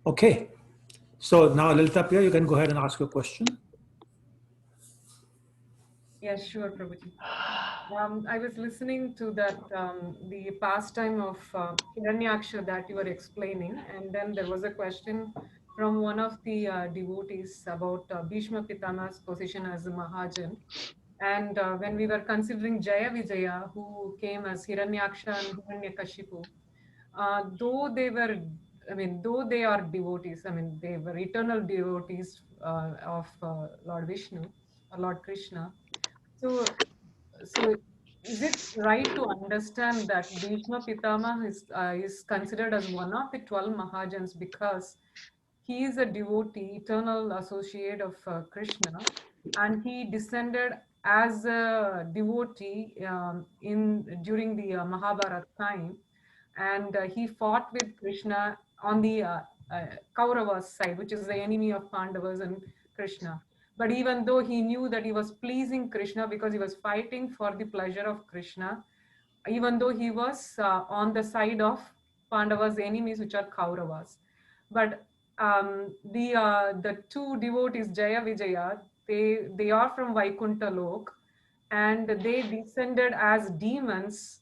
Okay. So now, Lalita Priya, you can go ahead and ask your question. Yes, sure, Prabhuji. I was listening to that, the pastime of Hiranyaksha that you were explaining, and then there was a question from one of the devotees about Bhishma Pitama's position as a Mahajan. And when we were considering Jaya Vijaya, who came as Hiranyaksha and Hiranyakashipu, though they were, though they are devotees, they were eternal devotees of Lord Vishnu or Lord Krishna. So, is it right to understand that Bhishma Pitama is considered as one of the 12 Mahajans because he is a devotee, eternal associate of Krishna, and he descended as a devotee during the Mahabharata time, and he fought with Krishna on the Kauravas side, which is the enemy of Pandavas and Krishna. But even though he knew that he was pleasing Krishna because he was fighting for the pleasure of Krishna, even though he was on the side of Pandavas' enemies, which are Kauravas. But the two devotees, Jaya Vijaya, they are from Vaikuntha Lok, and they descended as demons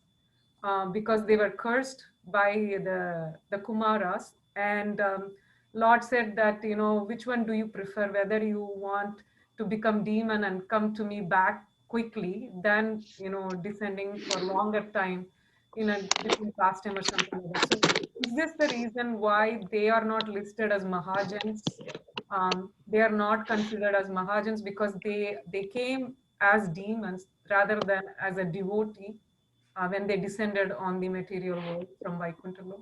because they were cursed by the Kumaras. And Lord said that, which one do you prefer, whether you want to become demon and come to me back quickly than, descending for longer time in a different pastime or something like that. So is this the reason why they are not listed as Mahajans? They are not considered as Mahajans because they came as demons rather than as a devotee when they descended on the material world from Vaikuntha Lok.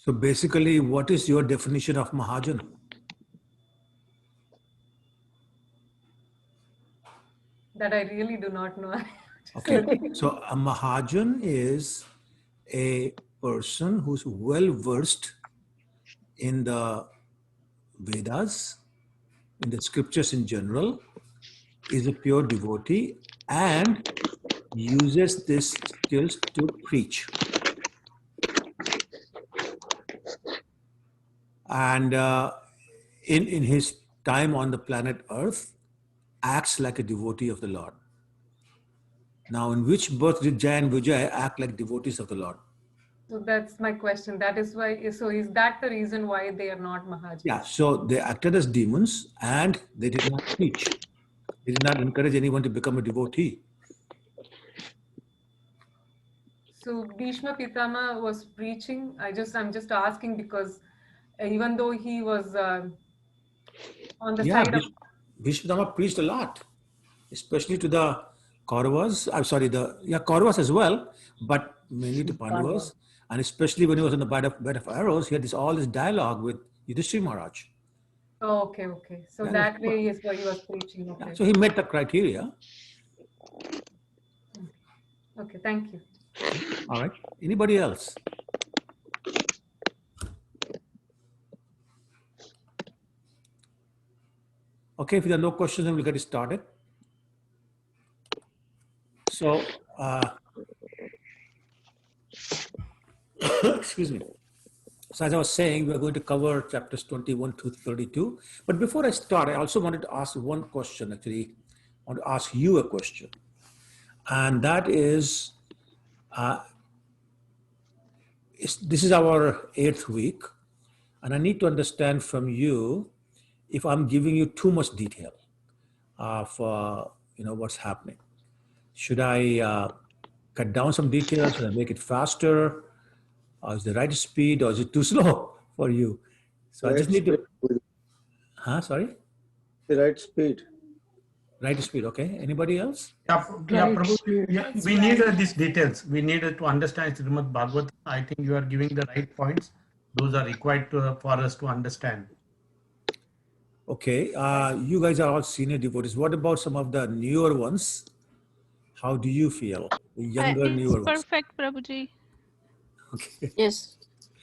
So basically, what is your definition of Mahajan? That I really do not know. Okay, so a Mahajan is a person who's well versed in the Vedas, in the scriptures in general, is a pure devotee, and uses these skills to preach. And in his time on the planet Earth, acts like a devotee of the Lord. Now, in which birth did Jaya and Vijaya act like devotees of the Lord? So that's my question. That is why. So is that the reason why they are not Mahajans? Yeah, so they acted as demons and they did not teach. They did not encourage anyone to become a devotee. So Bhishma Pitama was preaching. I'm just asking because even though he was on the side of Bhishma Pitama preached a lot, especially to the Kauravas. I'm sorry, Kauravas as well, but mainly to Pandavas. And especially when he was on the bed of arrows, he had all this dialogue with Yudhishthira Maharaj. Oh, okay. So that way is why he was preaching. Okay. Yeah, so he met the criteria. Okay, thank you. All right. Anybody else? Okay, if there are no questions, then we'll get started. So, excuse me. So as I was saying, we're going to cover chapters 21 to 32. But before I start, I also wanted to ask one question, actually. I want to ask you a question. And that is, this is our 8th week. And I need to understand from you if I'm giving you too much detail of what's happening. Should I cut down some details? Should I make it faster? Or is the right speed, or is it too slow for you? So I just need to. Sorry? The right speed. Right speed, okay. Anybody else? Yeah, Prabhu, we need these details. We need to understand Srimad Bhagavatam. I think you are giving the right points. Those are required for us to understand. Okay, you guys are all senior devotees. What about some of the newer ones? How do you feel? The younger, newer ones. Perfect, Prabhuji. Okay. Yes,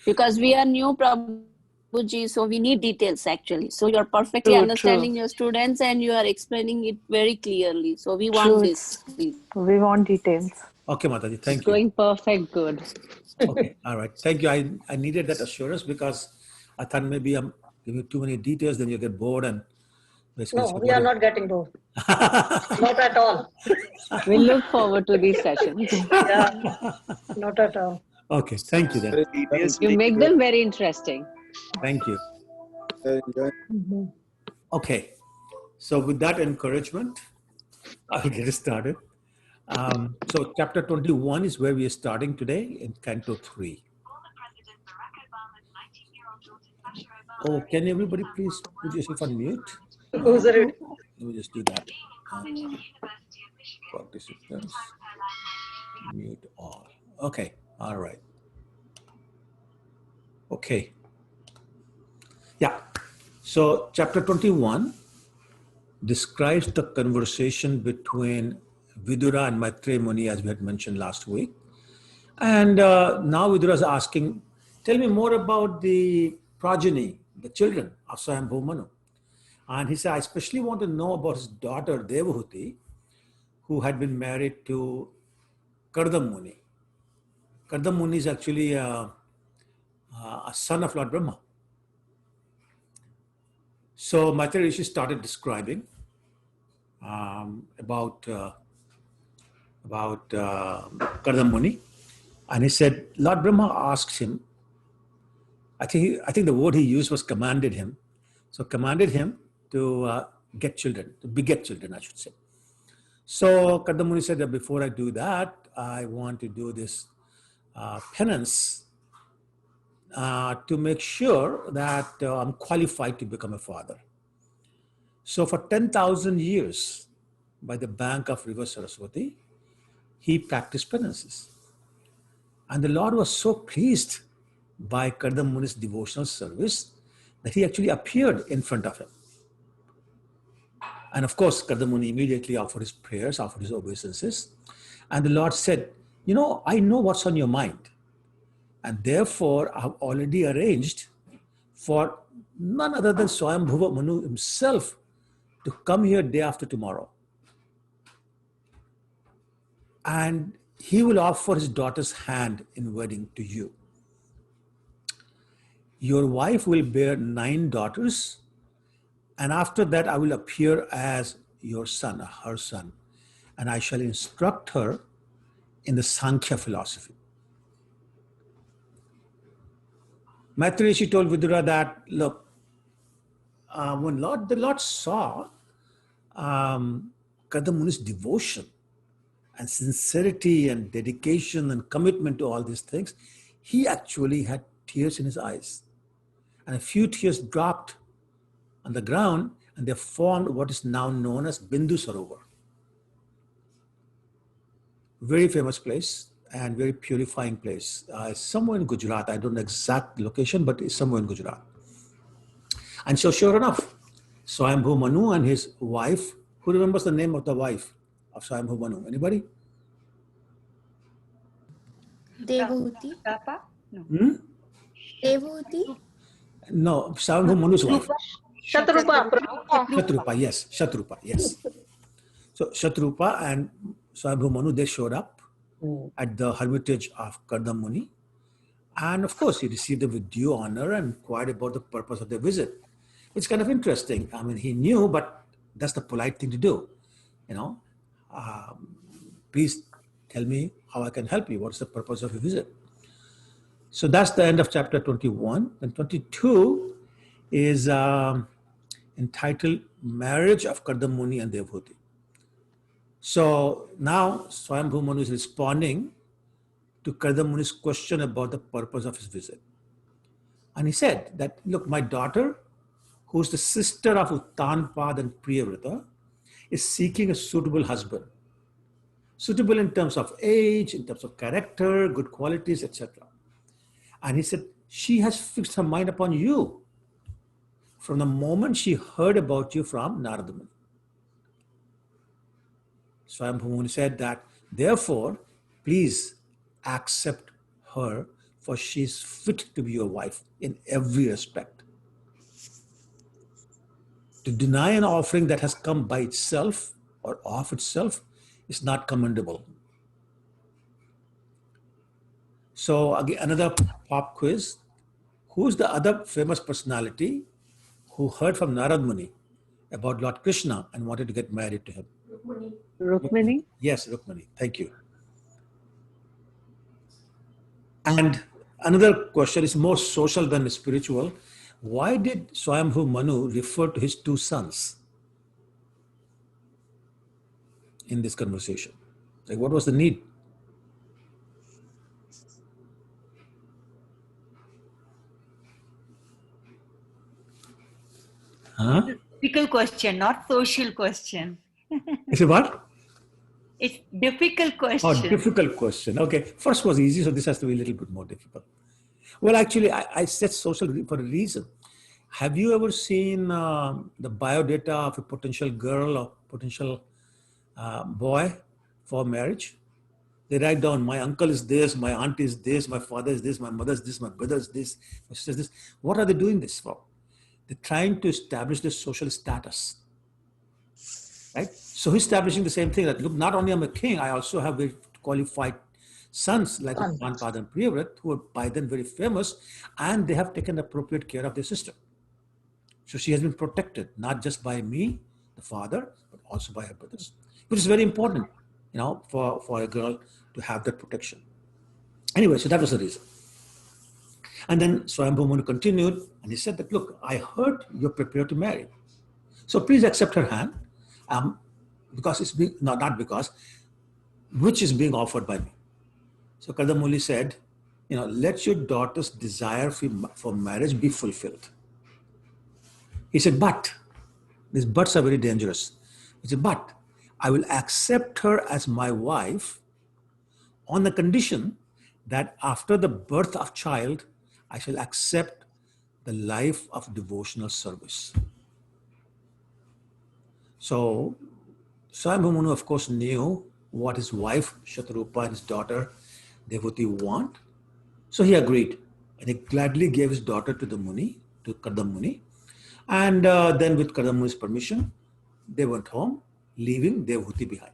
because we are new, Prabhuji, so we need details actually. So you're perfectly understanding your students and you are explaining it very clearly. So we want this, please. We want details. Okay, Mataji, thank you. Going perfect, good. Okay, all right. Thank you. I needed that assurance because I thought maybe I'm giving you too many details, then you get bored and basically. No, we are not getting bored. Not at all. We look forward to these sessions. Yeah, not at all. Okay, thank you then. Very enjoying. You make them very interesting. Thank you. Very enjoying. Mhm. Okay, so with that encouragement, I'll get started. So chapter 21 is where we are starting today in Canto 3. Oh, can everybody please put yourself on mute? Who's ready? Let me just do that. Participants, mute all. Okay, all right. Okay. Yeah. So chapter 21 describes the conversation between Vidura and Maitreya Muni, as we had mentioned last week. And now Vidura is asking, tell me more about the progeny, the children of Swayambhu Manu. And he said, I especially want to know about his daughter Devahuti, who had been married to Kardam Muni. Kardam Muni is actually a son of Lord Brahma. So Maitreya Rishi started describing about Kardam Muni, and he said Lord Brahma asked him. I think the word he used was commanded him. So commanded him to get children, to beget children, I should say. So Kardam Muni said that before I do that, I want to do this penance to make sure that I'm qualified to become a father. So for 10,000 years, by the bank of river Saraswati, he practiced penances. And the Lord was so pleased by Kardam Muni's devotional service that he actually appeared in front of him. And of course, Kardam Muni immediately offered his prayers, offered his obeisances. And the Lord said, you know, I know what's on your mind. And therefore, I've already arranged for none other than Swayambhuva Manu himself to come here day after tomorrow. And he will offer his daughter's hand in wedding to you. Your wife will bear 9 daughters, and after that I will appear as your son, her son, and I shall instruct her in the Sankhya philosophy. Maitreya Rishi told Vidura that, look, when the Lord saw Kardam Muni's devotion and sincerity and dedication and commitment to all these things, he actually had tears in his eyes. And a few tears dropped on the ground, and they formed what is now known as Bindu Sarovar. Very famous place and very purifying place. Somewhere in Gujarat. I don't know exact location, but it's somewhere in Gujarat. And so sure enough, Swayambhu Manu and his wife, who remembers the name of the wife of Swayambhu Manu? Anybody? Devahuti. Papa? Devahuti. No, Swayambhu Manu's wife. Shatrupa. Shatrupa, yes. Shatrupa, yes. So Shatrupa and Swayambhu Manu, they showed up at the hermitage of Kardam Muni. And of course, he received them with due honor and inquired about the purpose of their visit. It's kind of interesting. I mean, he knew, but that's the polite thing to do. You know, please tell me how I can help you. What's the purpose of your visit? So that's the end of chapter 21. And 22 is entitled Marriage of Kardam Muni and Devahuti. So now Swayambhu Manu is responding to Kardam Muni's question about the purpose of his visit. And he said that, look, my daughter, who's the sister of Uttanpad and Priyavrata, is seeking a suitable husband. Suitable in terms of age, in terms of character, good qualities, etc. And he said, she has fixed her mind upon you from the moment she heard about you from Narada Muni. Swayambhu Muni said that, therefore, please accept her, for she is fit to be your wife in every respect. To deny an offering that has come by itself or of itself is not commendable. So again, another pop quiz. who's the other famous personality who heard from Narad Muni about Lord Krishna and wanted to get married to him? Rukmini? Yes, Rukmini. Thank you. And another question is more social than spiritual. Why did Swayambhu Manu refer to his two sons in this conversation? Like, what was the need? Huh? Difficult question, not social question. Is it what? It's difficult Oh, question. difficult question. Okay, first was easy, so this has to be a little bit more difficult. Well, actually, I said social for a reason. Have you ever seen the biodata of a potential girl or potential boy for marriage? They write down, my uncle is this, my aunt is this, my father is this, my mother is this, my brother is this, my sister is this. What are they doing this for? They're trying to establish the social status. Right? So he's establishing the same thing that, look, not only am I a king, I also have very qualified sons like Utpanpada and Priyavrat, who are by then very famous, and they have taken appropriate care of their sister. So she has been protected, not just by me, the father, but also by her brothers, which is very important, for a girl to have that protection. Anyway, so that was the reason. And then Swayambhu Manu continued, and he said that, look, I heard you're prepared to marry. So please accept her hand, because it's being, no, not because, which is being offered by me. So Kadamuli said, let your daughter's desire for marriage be fulfilled. He said, but, these buts are very dangerous. He said, but I will accept her as my wife on the condition that after the birth of child, I shall accept the life of devotional service. So Swayambhu Manu, of course, knew what his wife Shatarupa and his daughter Devuti want. So he agreed, and he gladly gave his daughter to the Muni, to Kadam Muni. And then with Kadam Muni's permission, they went home, leaving Devuti behind.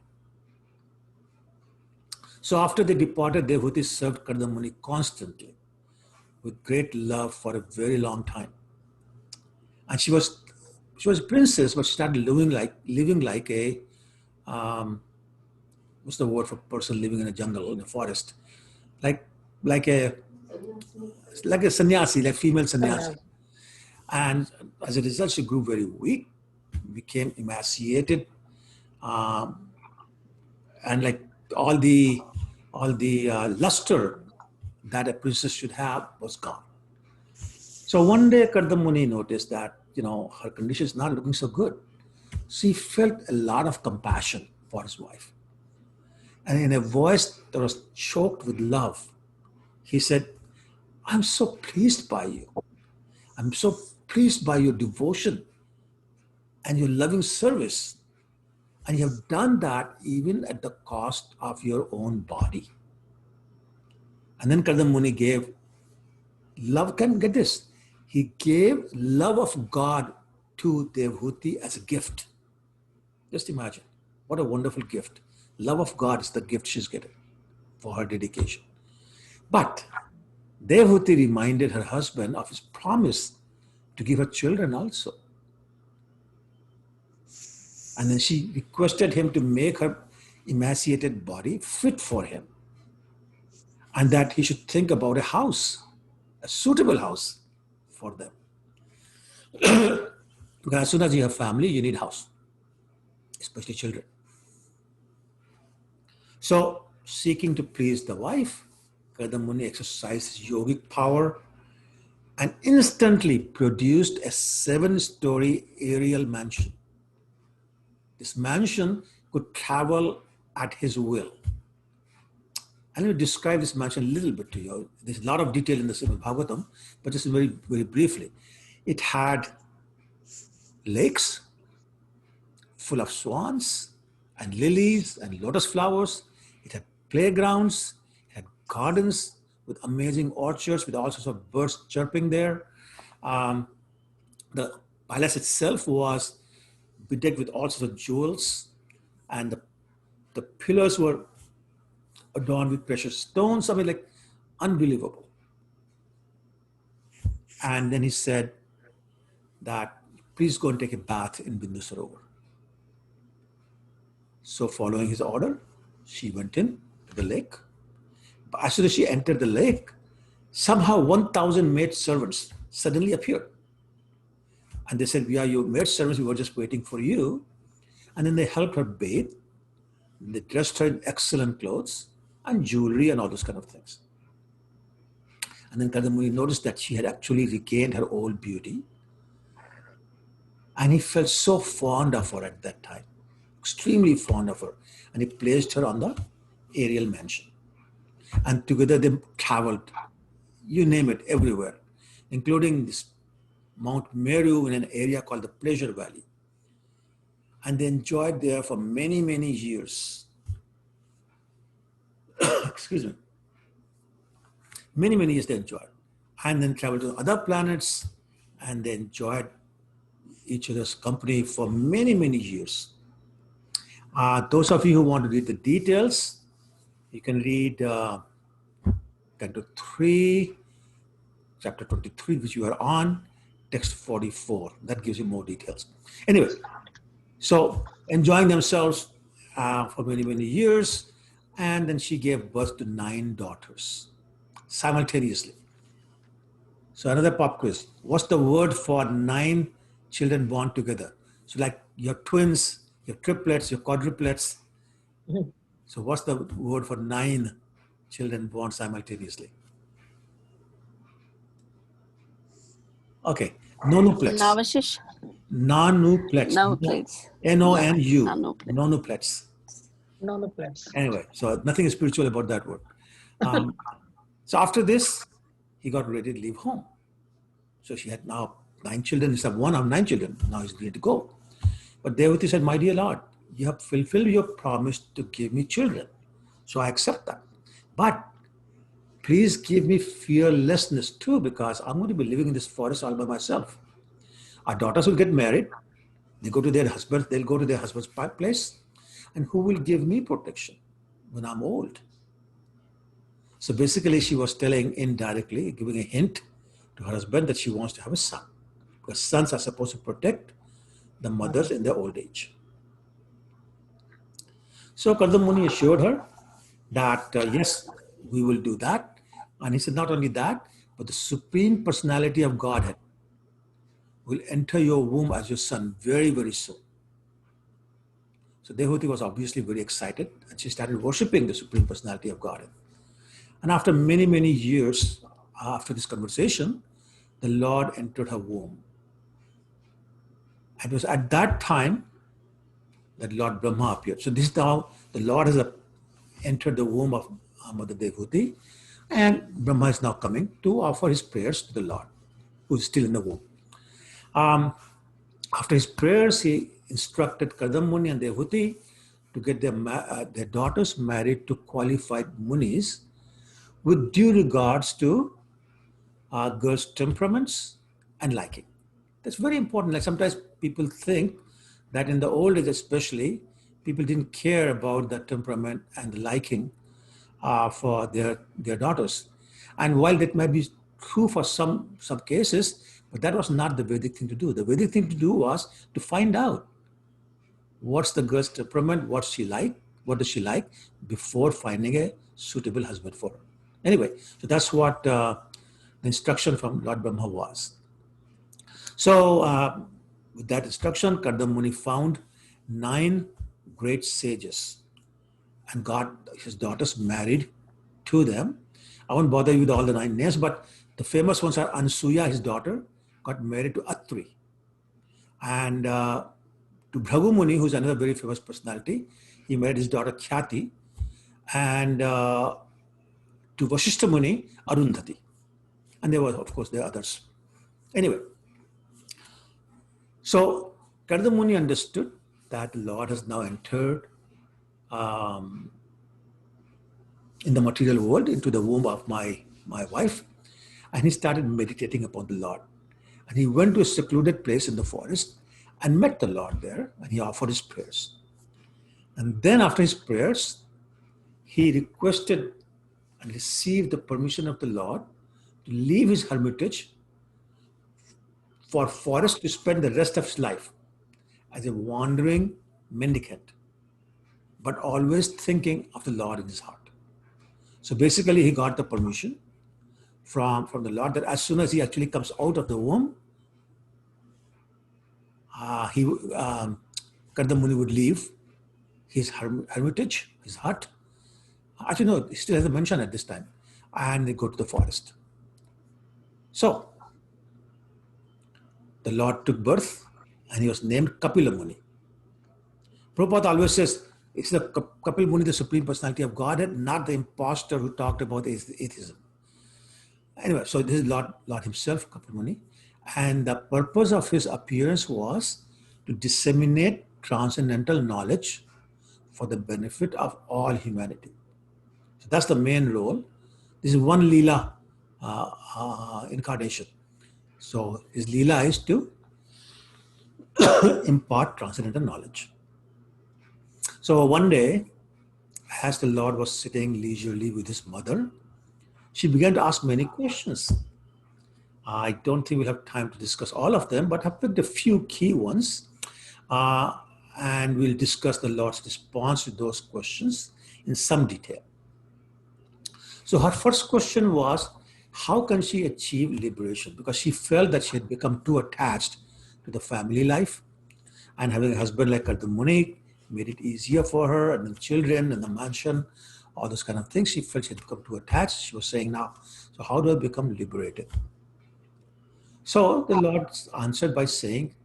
So after they departed, Devuti served Kadam Muni constantly with great love for a very long time. And she was a princess, but she started living like a, what's the word for person living in a jungle, in a forest? Like a sannyasi, like female sannyasi. And as a result, she grew very weak, became emaciated, and like all the luster that a princess should have was gone. So one day Kardam Muni noticed that, her condition is not looking so good. So he felt a lot of compassion for his wife. And in a voice that was choked with love, he said, I'm so pleased by you. I'm so pleased by your devotion and your loving service. And you have done that even at the cost of your own body. And then Kardam Muni gave love, can get this, he gave love of God to Devhuti as a gift. Just imagine, what a wonderful gift. Love of God is the gift she's getting for her dedication. But Devhuti reminded her husband of his promise to give her children also. And then she requested him to make her emaciated body fit for him. And that he should think about a house, a suitable house for them. Because as soon as you have family, you need house, especially children. So, seeking to please the wife, Kadam Muni exercised his yogic power and instantly produced a 7-story aerial mansion. This mansion could travel at his will. I'm going to describe this mansion a little bit to you. There's a lot of detail in the Srimad Bhagavatam, but just very, very briefly. It had lakes full of swans and lilies and lotus flowers. It had playgrounds. It had gardens with amazing orchards with all sorts of birds chirping there. The palace itself was bedecked with all sorts of jewels, and the pillars were adorned with precious stones. I mean, like, unbelievable. And then he said that, please go and take a bath in Bindu Sarovar. So following his order, she went in to the lake. But as soon as she entered the lake, somehow 1,000 maid servants suddenly appeared. And they said, we are your maid servants, we were just waiting for you. And then they helped her bathe. They dressed her in excellent clothes and jewelry and all those kind of things. And then Kadamuni noticed that she had actually regained her old beauty. And he felt so fond of her at that time, extremely fond of her. And he placed her on the aerial mansion. And together they traveled, you name it, everywhere, including this Mount Meru in an area called the Pleasure Valley. And they enjoyed there for many, many years. Excuse me. Many, many years they enjoyed. And then traveled to other planets, and they enjoyed each other's company for many, many years. Those of you who want to read the details, you can read Canto 3, chapter 23, which you are on, text 44. That gives you more details. Anyway, so enjoying themselves for many, many years. And then she gave birth to 9 daughters simultaneously. So another pop quiz. What's the word for 9 children born together? So like your twins, your triplets, your quadruplets. So what's the word for 9 children born simultaneously? Okay, nonuplets. Navashish. Nonuplets. Nonuplets. N-O-N-U. Nonuplets. Nonuplets. Nonuplets. Anyway, so nothing spiritual about that word. So after this, he got ready to leave home. So she had now 9 children instead of 1 of 9 children. Now he's ready to go. But Devati said, my dear Lord, you have fulfilled your promise to give me children. So I accept that. But please give me fearlessness too, because I'm going to be living in this forest all by myself. Our daughters will get married. They go to their husband. They'll go to their husband's place. And who will give me protection when I'm old? So basically, she was telling indirectly, giving a hint to her husband that she wants to have a son, because sons are supposed to protect the mothers in their old age. So Kardamuni assured her that, yes, we will do that. And he said, not only that, but the Supreme Personality of Godhead will enter your womb as your son very, very soon. So Dehuti was obviously very excited, and she started worshipping the Supreme Personality of Godhead. And after many, many years after this conversation, the Lord entered her womb. And it was at that time that Lord Brahma appeared. So this is now the Lord has entered the womb of Mother Dehuti, and Brahma is now coming to offer his prayers to the Lord, who is still in the womb. After his prayers, he instructed Kadamuni and Dehuti to get their daughters married to qualified munis with due regards to girls' temperaments and liking. That's very important. Like sometimes people think that in the old age especially, people didn't care about the temperament and the liking for their daughters. And while that might be true for some cases, but that was not the Vedic thing to do. The Vedic thing to do was to find out what's the girl's temperament, what does she like, before finding a suitable husband for her. Anyway, so that's what the instruction from Lord Brahma was. So with that instruction, Kardamuni found 9 great sages and got his daughters married to them. I won't bother you with all the 9 names, but the famous ones are Ansuya, his daughter, got married to Atri. And to Bhragu Muni, who's another very famous personality, he married his daughter Khyati. And to Vasishtha Muni, Arundhati. And there were, of course, there are others. Anyway, so Kardamuni understood that the Lord has now entered in the material world into the womb of my wife, and he started meditating upon the Lord. And he went to a secluded place in the forest and met the Lord there, and he offered his prayers. And then after his prayers, he requested and received the permission of the Lord to leave his hermitage for Forrest to spend the rest of his life as a wandering mendicant, but always thinking of the Lord in his heart. So basically, he got the permission from the Lord that as soon as he actually comes out of the womb, Karda Muni would leave his hermitage, his hut. Actually, no, he still hasn't mentioned at this time. And they go to the forest. So, the Lord took birth and he was named Kapila Muni. Prabhupada always says, it's the Kapila Muni, the Supreme Personality of Godhead, not the impostor who talked about atheism. Anyway, so this is Lord himself, Kapila Muni. And the purpose of his appearance was to disseminate transcendental knowledge for the benefit of all humanity. So that's the main role. This is one Leela incarnation. So his Leela is to impart transcendental knowledge. So one day, as the Lord was sitting leisurely with his mother, she began to ask many questions. I don't think we'll have time to discuss all of them, but I've picked a few key ones. And we'll discuss the Lord's response to those questions in some detail. So her first question was, how can she achieve liberation? Because she felt that she had become too attached to the family life, and having a husband like Karda Muni made it easier for her, and the children and the mansion, all those kind of things. She felt she had become too attached. She was saying, now, so how do I become liberated? So the Lord answered by saying,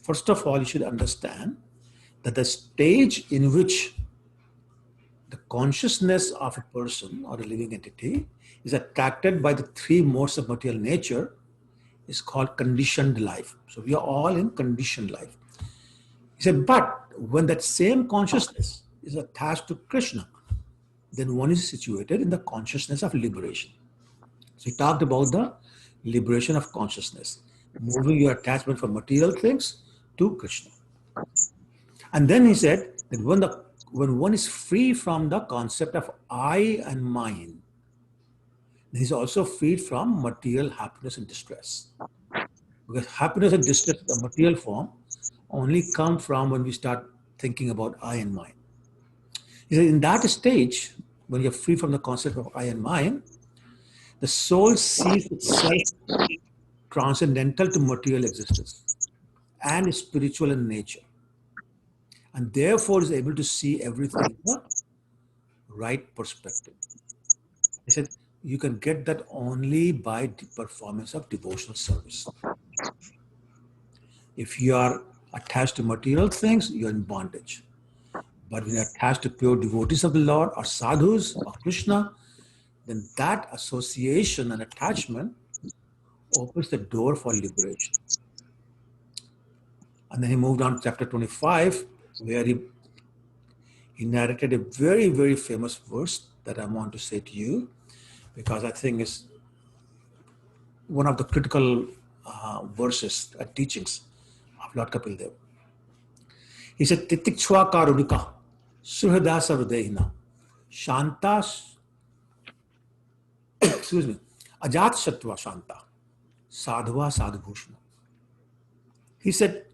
first of all, you should understand that the stage in which the consciousness of a person or a living entity is attracted by the three modes of material nature is called conditioned life. So we are all in conditioned life. He said, but when that same consciousness is attached to Krishna, then one is situated in the consciousness of liberation. So he talked about the liberation of consciousness, moving your attachment from material things to Krishna. And then he said that when one is free from the concept of I and mine, he's also freed from material happiness and distress. Because happiness and distress, the material form, only come from when we start thinking about I and mine. He said, in that stage, when you're free from the concept of I and mine, the soul sees itself transcendental to material existence and is spiritual in nature, and therefore is able to see everything in the right perspective. He said, you can get that only by the performance of devotional service. If you are attached to material things, you're in bondage. But when you're attached to pure devotees of the Lord or sadhus or Krishna, then that association and attachment opens the door for liberation. And then he moved on to chapter 25, where he narrated a very, very famous verse that I want to say to you, because I think it's one of the critical verses, teachings of Lord Kapila. He said, Titikshwa karudika, suhadasa hridayina, shanta, excuse me, ajat sattva shanta, sadhva sadhubhushana. He said,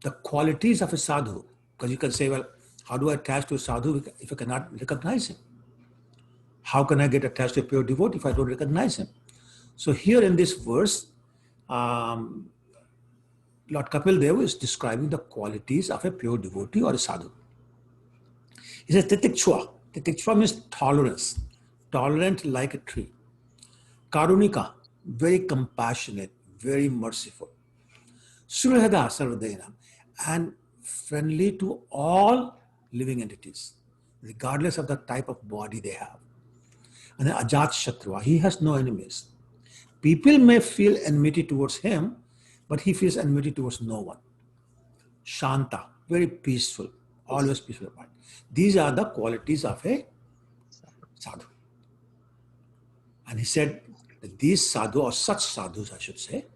the qualities of a sadhu, because you can say, well, how do I attach to a sadhu if I cannot recognize him? How can I get attached to a pure devotee if I don't recognize him? So here in this verse, Lord Kapil Dev is describing the qualities of a pure devotee or a sadhu. He says, Titikshwa. Titikshwa means tolerance, tolerant like a tree. Karunika, very compassionate, very merciful. Surahada sarvadena, and friendly to all living entities, regardless of the type of body they have. And then Ajat Shatrua, he has no enemies. People may feel enmity towards him, but he feels enmity towards no one. Shanta, very peaceful, always peaceful of mind. These are the qualities of a sadhu. And he said that these sadhu, or such sadhus I should say,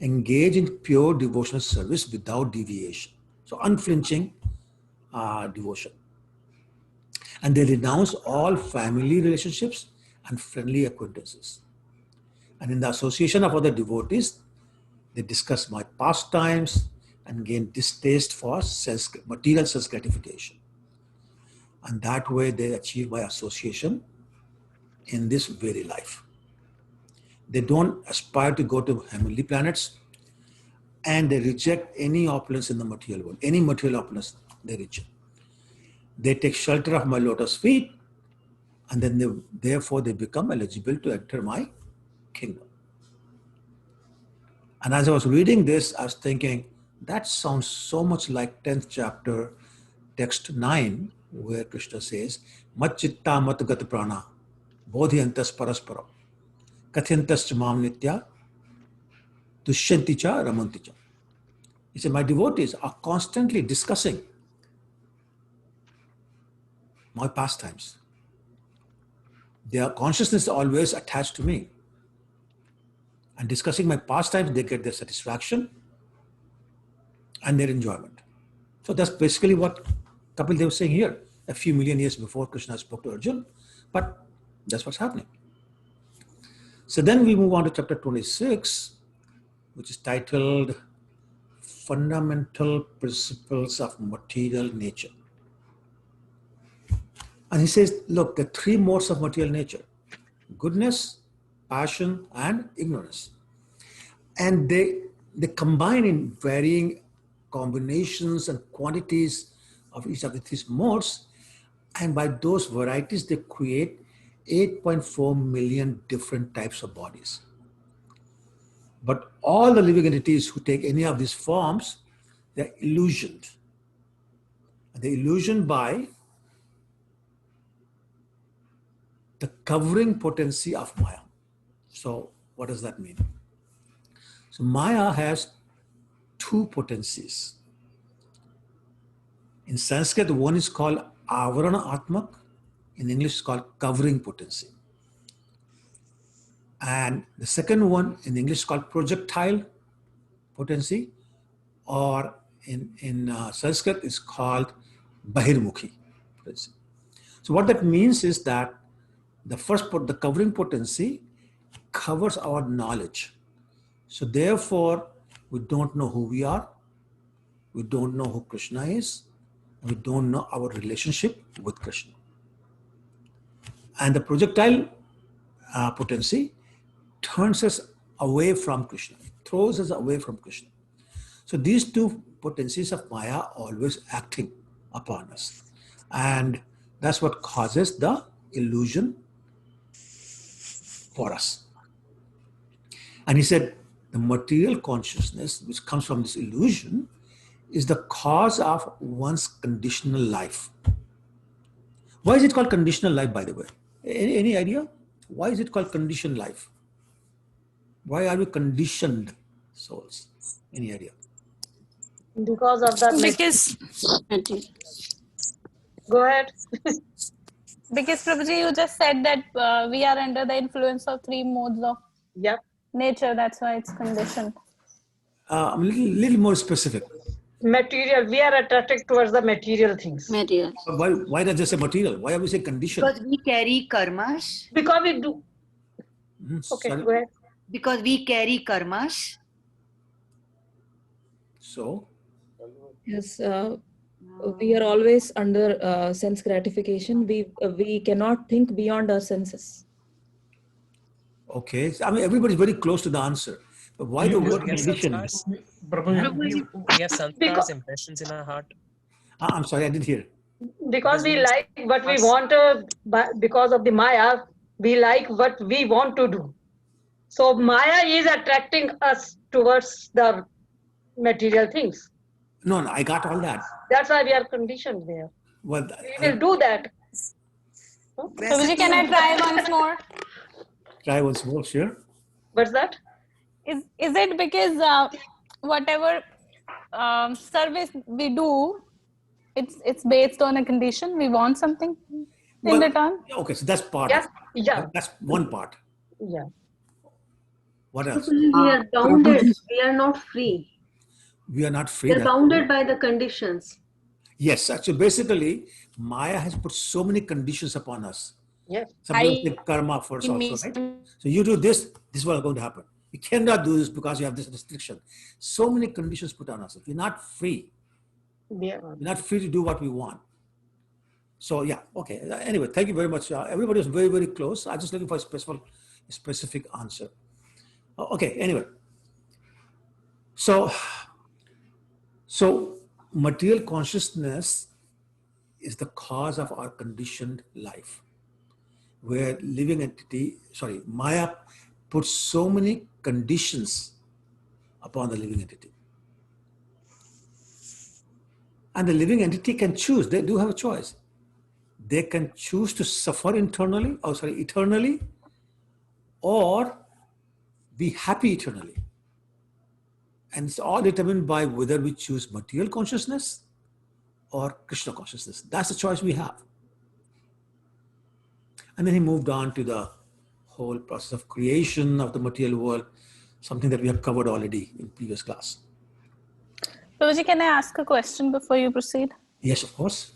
engage in pure devotional service without deviation. So unflinching devotion. And they renounce all family relationships and friendly acquaintances. And in the association of other devotees, They discuss my pastimes and gain distaste for material sense gratification. And that way they achieve my association in this very life. They don't aspire to go to heavenly planets, and they reject any opulence in the material world. Any material opulence they reject. They take shelter of my lotus feet, and then therefore they become eligible to enter my kingdom. And as I was reading this, I was thinking, that sounds so much like 10th chapter, text 9, where Krishna says, Mat chitta mat gat prana, bodhyantas paraspara, katyantas mam nitya, dushyanti cha ramanti cha. He said, my devotees are constantly discussing my pastimes. Their consciousness is always attached to me. And discussing my pastimes, they get their satisfaction and their enjoyment. So that's basically what Kapil Dev was saying here, a few million years before Krishna spoke to Arjuna. But that's what's happening. So then we move on to chapter 26, which is titled Fundamental Principles of Material Nature. And he says, look, the three modes of material nature: goodness, passion, and ignorance. And they combine in varying combinations and quantities of each of the three modes. And by those varieties, they create 8.4 million different types of bodies. But all the living entities who take any of these forms, they're illusioned. They're illusioned by the covering potency of Maya. So what does that mean? So Maya has two potencies. In Sanskrit, one is called Avarana Atmak. In English, it's called covering potency. And the second one in English is called projectile potency, or in Sanskrit is called Bahirmukhi potency. So what that means is that the covering potency covers our knowledge. So therefore, we don't know who we are, we don't know who Krishna is, and we don't know our relationship with Krishna. And the projectile potency turns us away from Krishna, it throws us away from Krishna. So these two potencies of Maya are always acting upon us. And that's what causes the illusion for us. And he said, the material consciousness, which comes from this illusion, is the cause of one's conditional life. Why is it called conditional life, by the way? Any idea? Why is it called conditioned life? Why are we conditioned souls? Any idea? Because of that. Because Go ahead. because Prabhuji, you just said that we are under the influence of three modes of Yep. nature. That's why it's conditioned. I'm a little more specific. Material. We are attracted towards the material things. Material. Why not just say material? Why are we saying condition? Because we carry karmas. Because we do. Okay, Sorry. go ahead. Because we carry karmas. So, Yes, we are always under sense gratification. We cannot think beyond our senses. okay. I mean, everybody's very close to the answer. But why the word condition? Prabhuji, We have sanskars, impressions in our heart. I'm sorry, I didn't hear. Because we like what we want, because of the Maya, we like what we want to do. So Maya is attracting us towards the material things. No, I got all that. That's why we are conditioned there. Well, We will do that. Prabhuji, can I try once more? try once more, sure. What's that? Is it because whatever service we do, it's based on a condition? We want something in return? Okay, so that's part. Yes. Yeah. That's one part. Yeah. What else? We are bounded. We are not free. We are not free. We are bounded by the conditions. Yes, so basically, Maya has put so many conditions upon us. Yes. Some people take karma first also, right? So you do this, this is what's going to happen. You cannot do this because you have this restriction. So many conditions put on us. We're not free. Yeah. We're not free to do what we want. So yeah, okay. Anyway, thank you very much. Everybody was very, very close. I'm just looking for a specific answer. Okay, anyway. So material consciousness is the cause of our conditioned life, where Maya puts so many conditions upon the living entity. And the living entity can choose. They do have a choice. They can choose to suffer eternally, or be happy eternally. And it's all determined by whether we choose material consciousness or Krishna consciousness. That's the choice we have. And then he moved on to the whole process of creation of the material world, something that we have covered already in previous class. Prabhuji, can I ask a question before you proceed? Yes, of course.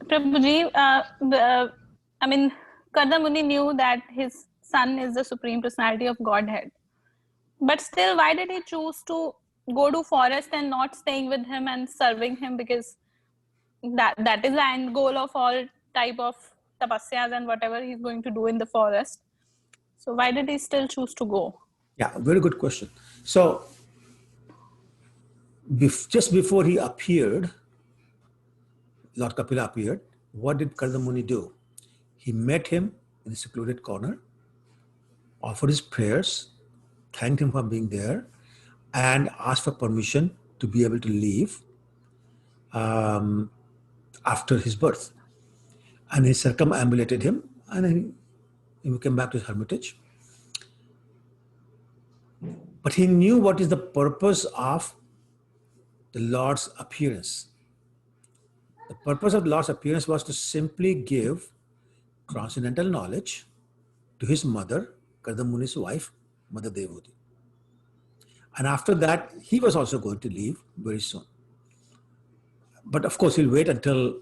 Prabhuji, Karna Muni knew that his son is the Supreme Personality of Godhead. But still, why did he choose to go to forest and not staying with him and serving him? Because that is the end goal of all type of tapasyas and whatever he's going to do in the forest. So why did he still choose to go? Yeah, very good question. So just before he appeared, Lord Kapila appeared, what did Karna Muni do? He met him in a secluded corner, offered his prayers, thanked him for being there, and asked for permission to be able to leave after his birth. And he circumambulated him, and then he came back to his hermitage. But he knew what is the purpose of the Lord's appearance. The purpose of the Lord's appearance was to simply give transcendental knowledge to his mother, Karna Muni's wife, Mother Devhuti. And after that, he was also going to leave very soon. But of course, he'll wait until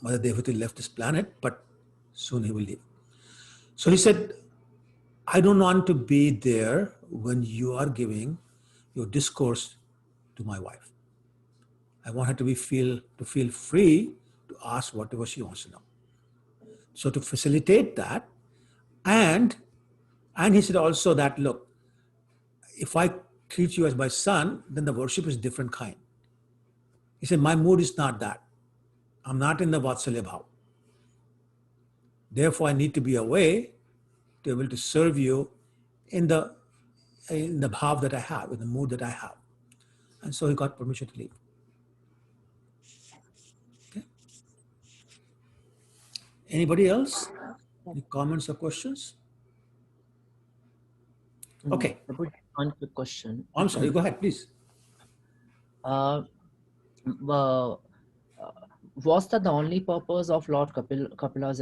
Mother Devhuti left this planet, but soon he will leave. So he said, I don't want to be there when you are giving your discourse to my wife. I want her to feel free to ask whatever she wants to know. So to facilitate that, and he said also that, look, if I treat you as my son, then the worship is different kind. He said, my mood is not that. I'm not in the Vatsalya Bhav. Therefore, I need to be away to be able to serve you in the bhav that I have, in the mood that I have. And so he got permission to leave. Okay. Anybody else? Any comments or questions? Okay. One quick question. I'm sorry, go ahead, please. Was that the only purpose of Lord Kapila's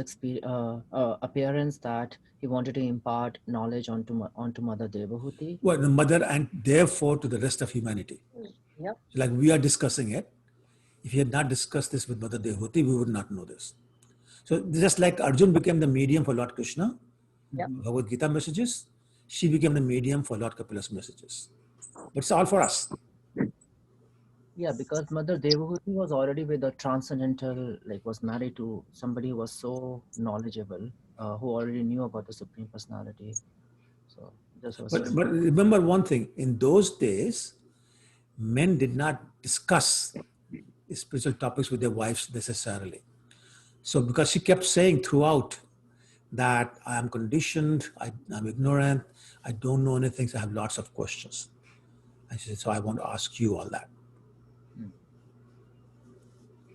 appearance, that he wanted to impart knowledge onto Mother Devhuti? Well, the mother, and therefore to the rest of humanity. Yep. Like we are discussing it. If he had not discussed this with Mother Devhuti, we would not know this. So just like Arjun became the medium for Lord Krishna, Bhagavad Gita messages, she became the medium for Lord Kapila's messages. But it's all for us. Yeah, because Mother Devhuti was already with a transcendental, was married to somebody who was so knowledgeable, who already knew about the Supreme Personality. So this was. But remember one thing: in those days, men did not discuss spiritual topics with their wives necessarily. So because she kept saying throughout that I am conditioned, I'm ignorant, I don't know anything, so I have lots of questions. And she said, so I want to ask you all that.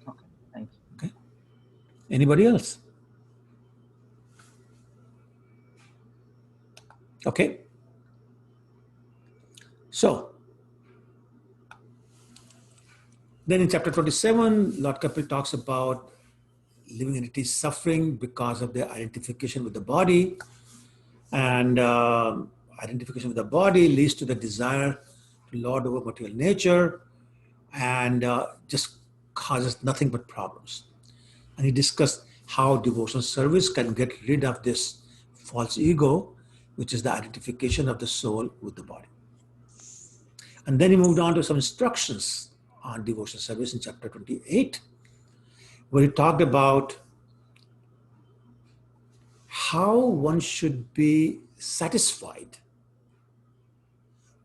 Okay, thank you. Okay. Anybody else? Okay. So, then in chapter 27, Lord Kapil talks about living entities suffering because of their identification with the body. And identification with the body leads to the desire to lord over material nature, and just causes nothing but problems. And he discussed how devotional service can get rid of this false ego, which is the identification of the soul with the body. And then he moved on to some instructions on devotional service in chapter 28, where he talked about how one should be satisfied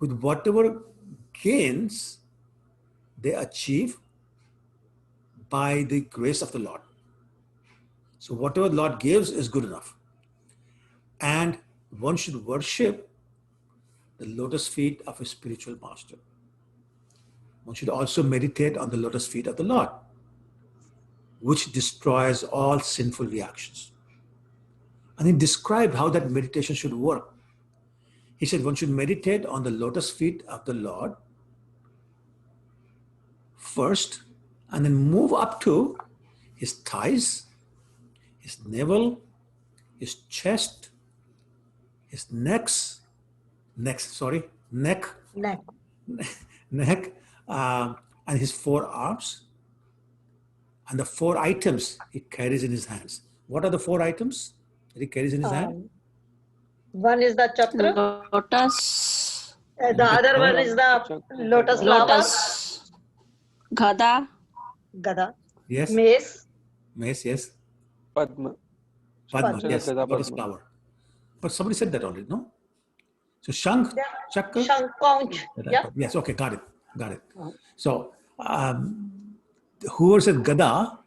with whatever gains they achieve by the grace of the Lord. So whatever the Lord gives is good enough. And one should worship the lotus feet of a spiritual master. One should also meditate on the lotus feet of the Lord, which destroys all sinful reactions. And he described how that meditation should work. He said one should meditate on the lotus feet of the Lord first, and then move up to his thighs, his navel, his chest, his neck, and his forearms, and the 4 items he carries in his hands. What are the 4 items that he carries in his hand? One is the chakra. Lotus. The other one is the lotus flower. Lotus. Gada. Gada. Yes. Mace. Mace, yes. Padma. Padma, yes. Lotus flower. But somebody said that already, no? So Shankh, Chakra? Shankh, conch. Yeah. Yes, okay, got it. So whoever said Gada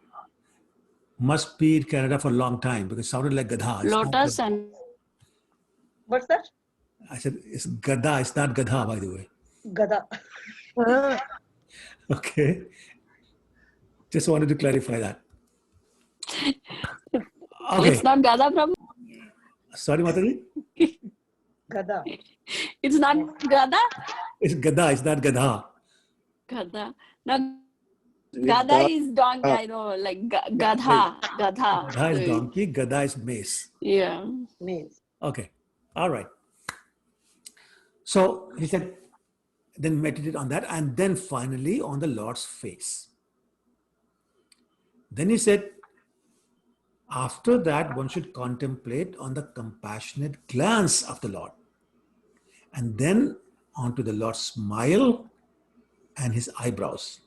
must be in Canada for a long time because it sounded like Gadha. Lotus and... What's that? I said it's Gada, it's not Gadha, by the way. Gada. Okay. Just wanted to clarify that. Okay. It's not Gada, Prabhu? Sorry, Mataji? Gada. It's not Gada? It's Gada, it's not Gadha. Gada. Now, Gada is donkey, I know, like Gadha. Gadha. Gadha is donkey, Gada is mace. Yeah. Mace. Okay. All right. So he said, then meditate on that, and then finally on the Lord's face. Then he said, after that, one should contemplate on the compassionate glance of the Lord. And then onto the Lord's smile and his eyebrows.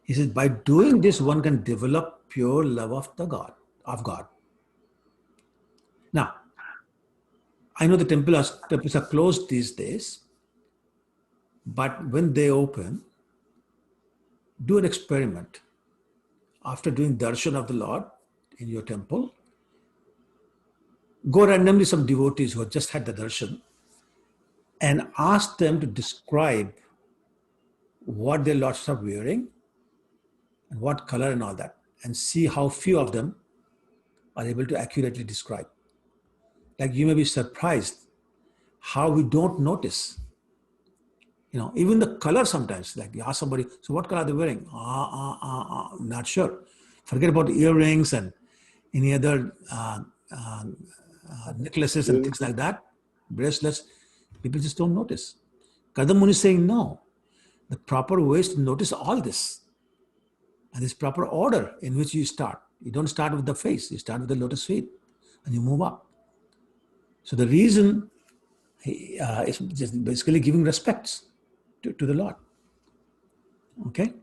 He says, by doing this, one can develop pure love of God. Now, I know the temples are closed these days, but when they open, do an experiment. After doing darshan of the Lord in your temple, go randomly some devotees who have just had the darshan and ask them to describe what their lords are wearing and what color and all that, and see how few of them are able to accurately describe. Like you may be surprised how we don't notice. You know, even the color sometimes, like you ask somebody, so what color are they wearing? Not sure. Forget about earrings and any other necklaces and things like that, bracelets. People just don't notice. Kadam Muni is saying no. The proper way is to notice all this. And this proper order in which you start. You don't start with the face, you start with the lotus feet and you move up. So the reason is just basically giving respects to the Lord. Okay?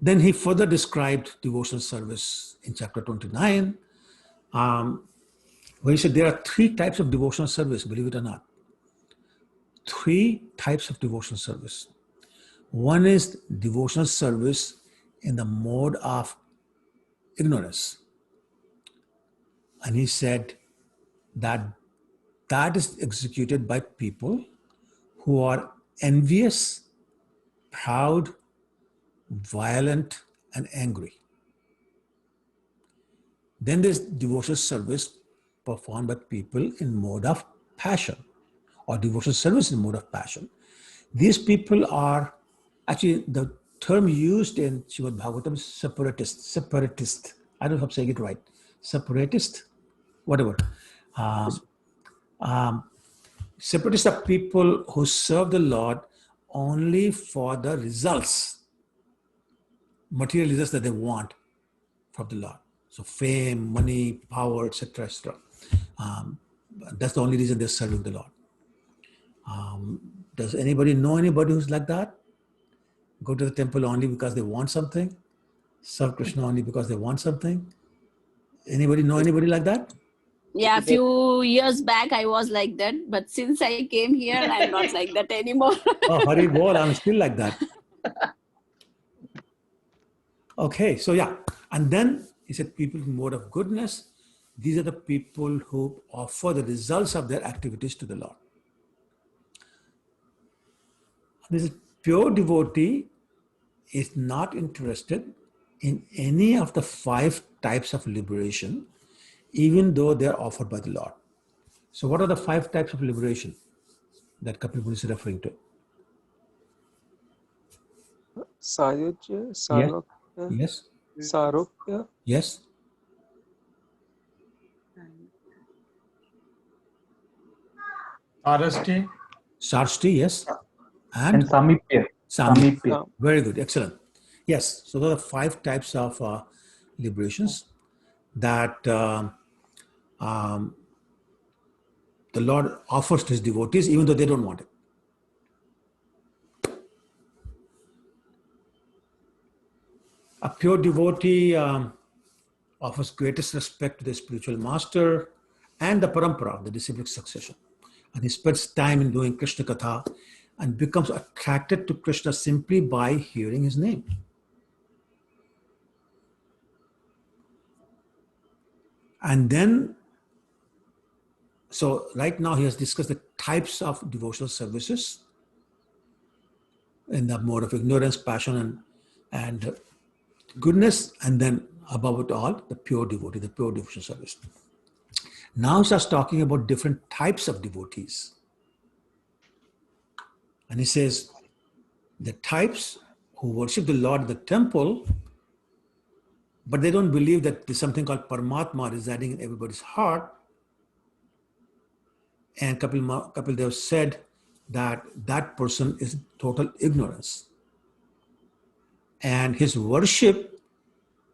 Then he further described devotional service in chapter 29, where he said there are 3 types of devotional service, believe it or not. 3 types of devotional service. One is devotional service in the mode of ignorance. And he said that is executed by people who are envious, proud, violent, and angry. Then there's devotional service performed by people in mode of passion, or devotional service in mode of passion. These people are, actually the term used in Srimad Bhagavatam is separatist. I don't know if I'm saying it right. Separatist, whatever. Separatists are people who serve the Lord only for the results, material results that they want from the Lord. So fame, money, power, etc., etc. That's the only reason they're serving the Lord. Does anybody know anybody who's like that? Go to the temple only because they want something? Serve Krishna only because they want something? Anybody know anybody like that? Yeah, a few years back I was like that, but since I came here, I'm not like that anymore. Oh, Hari Bol, I'm still like that. Okay, so yeah. And then he said people in mode of goodness, these are the people who offer the results of their activities to the Lord. This is pure devotee is not interested in any of the 5 types of liberation, even though they are offered by the Lord. So what are the 5 types of liberation that Kapila is referring to? Sayujya, Yes. Sarvakya, Yes. Sarupya, Yes. Sarasti. Sarsti, yes. And Samipya. Samipya. Very good. Excellent. Yes. So there are 5 types of liberations that the Lord offers to his devotees, even though they don't want it. A pure devotee offers greatest respect to the spiritual master and the parampara, the disciplic succession. And he spends time in doing Krishna Katha and becomes attracted to Krishna simply by hearing his name. And then, so right now he has discussed the types of devotional services in the mode of ignorance, passion, and goodness, and then above it all, the pure devotee, the pure devotional service. Now he starts talking about different types of devotees. And he says, the types who worship the Lord in the temple, but they don't believe that there's something called Paramatma residing in everybody's heart. And Kapil Dev said that that person is total ignorance. And his worship,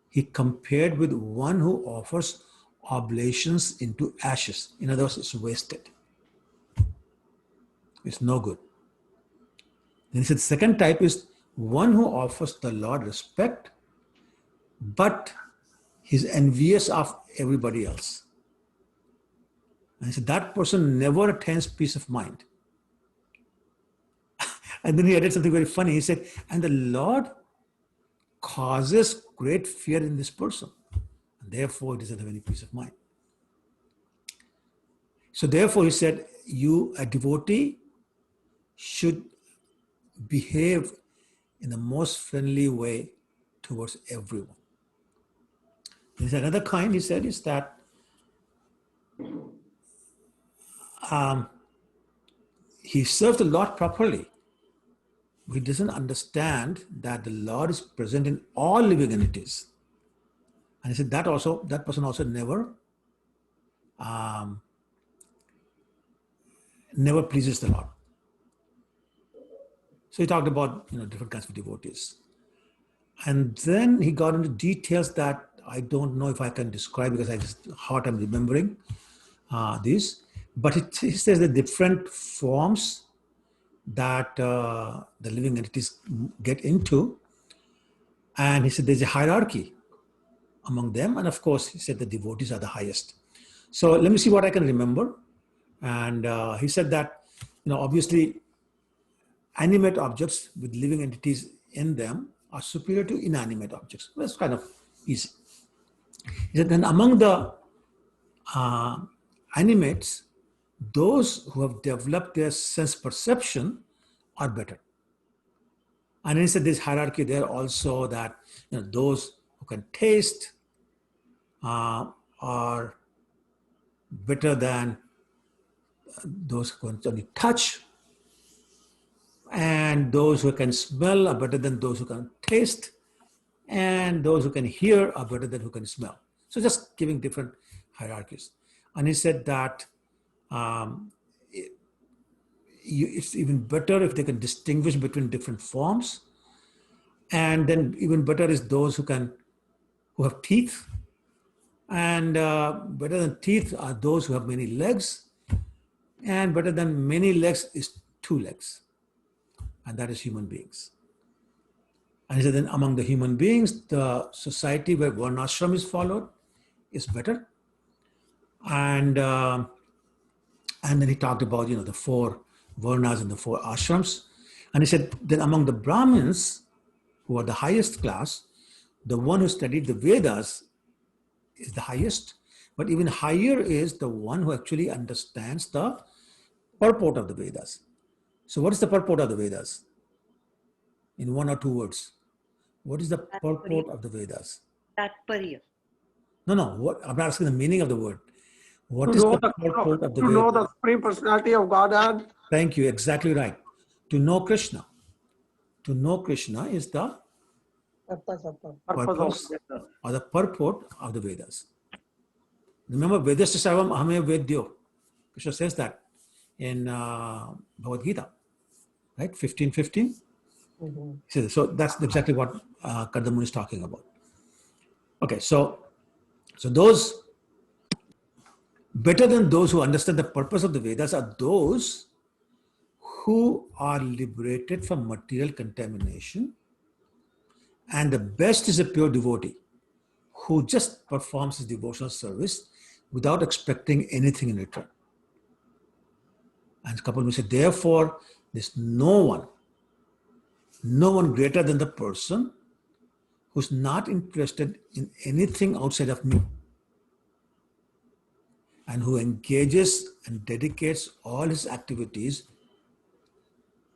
he compared with one who offers oblations into ashes. In other words, it's wasted. It's no good. Then he said, second type is one who offers the Lord respect, but he's envious of everybody else. And he said, that person never attains peace of mind. And then he added something very funny. He said, and the Lord causes great fear in this person. And therefore, he doesn't have any peace of mind. So therefore, he said, you, a devotee, should behave in the most friendly way towards everyone. There's another kind, he said, is that he serves the Lord properly. He doesn't understand that the Lord is present in all living entities. And he said that person also never pleases the Lord. So he talked about different kinds of devotees. And then he got into details that I don't know if I can describe because I just hard time remembering these. But he says the different forms that the living entities get into. And he said there's a hierarchy among them. And of course, he said the devotees are the highest. So let me see what I can remember. And he said that, obviously, animate objects with living entities in them are superior to inanimate objects. That's kind of easy. He said then among the animates, those who have developed their sense perception are better. And he said this hierarchy there also that those who can taste are better than those who can only touch, and those who can smell are better than those who can taste, and those who can hear are better than who can smell. So just giving different hierarchies. And he said that it's even better if they can distinguish between different forms. And then even better is those who have teeth And better than teeth are those who have many legs. And better than many legs is 2 legs. And that is human beings. And he said, then among the human beings, the society where varnashram is followed is better. And then he talked about, the 4 varnas and the 4 ashrams. And he said, then among the Brahmins, who are the highest class, the one who studied the Vedas is the highest. But even higher is the one who actually understands the purport of the Vedas. So what is the purport of the Vedas? In 1 or 2 words. What is the purport of the Vedas? Tatparya. No. I'm not asking the meaning of the word. What To is know the purport of the to know Vedas? the Supreme Personality of Godhead. Thank you. Exactly right. To know Krishna. To know Krishna is the purpose or the purport of the Vedas. Remember, Vedasya Sarvam Ahame Vedyo. Krishna says that in Bhagavad Gita, right? 15:15. So that's exactly what Kardamuni is talking about. Okay, so those better than those who understand the purpose of the Vedas are those who are liberated from material contamination, and the best is a pure devotee who just performs his devotional service without expecting anything in return. And Kapila said, therefore, there's no one greater than the person who's not interested in anything outside of me, and who engages and dedicates all his activities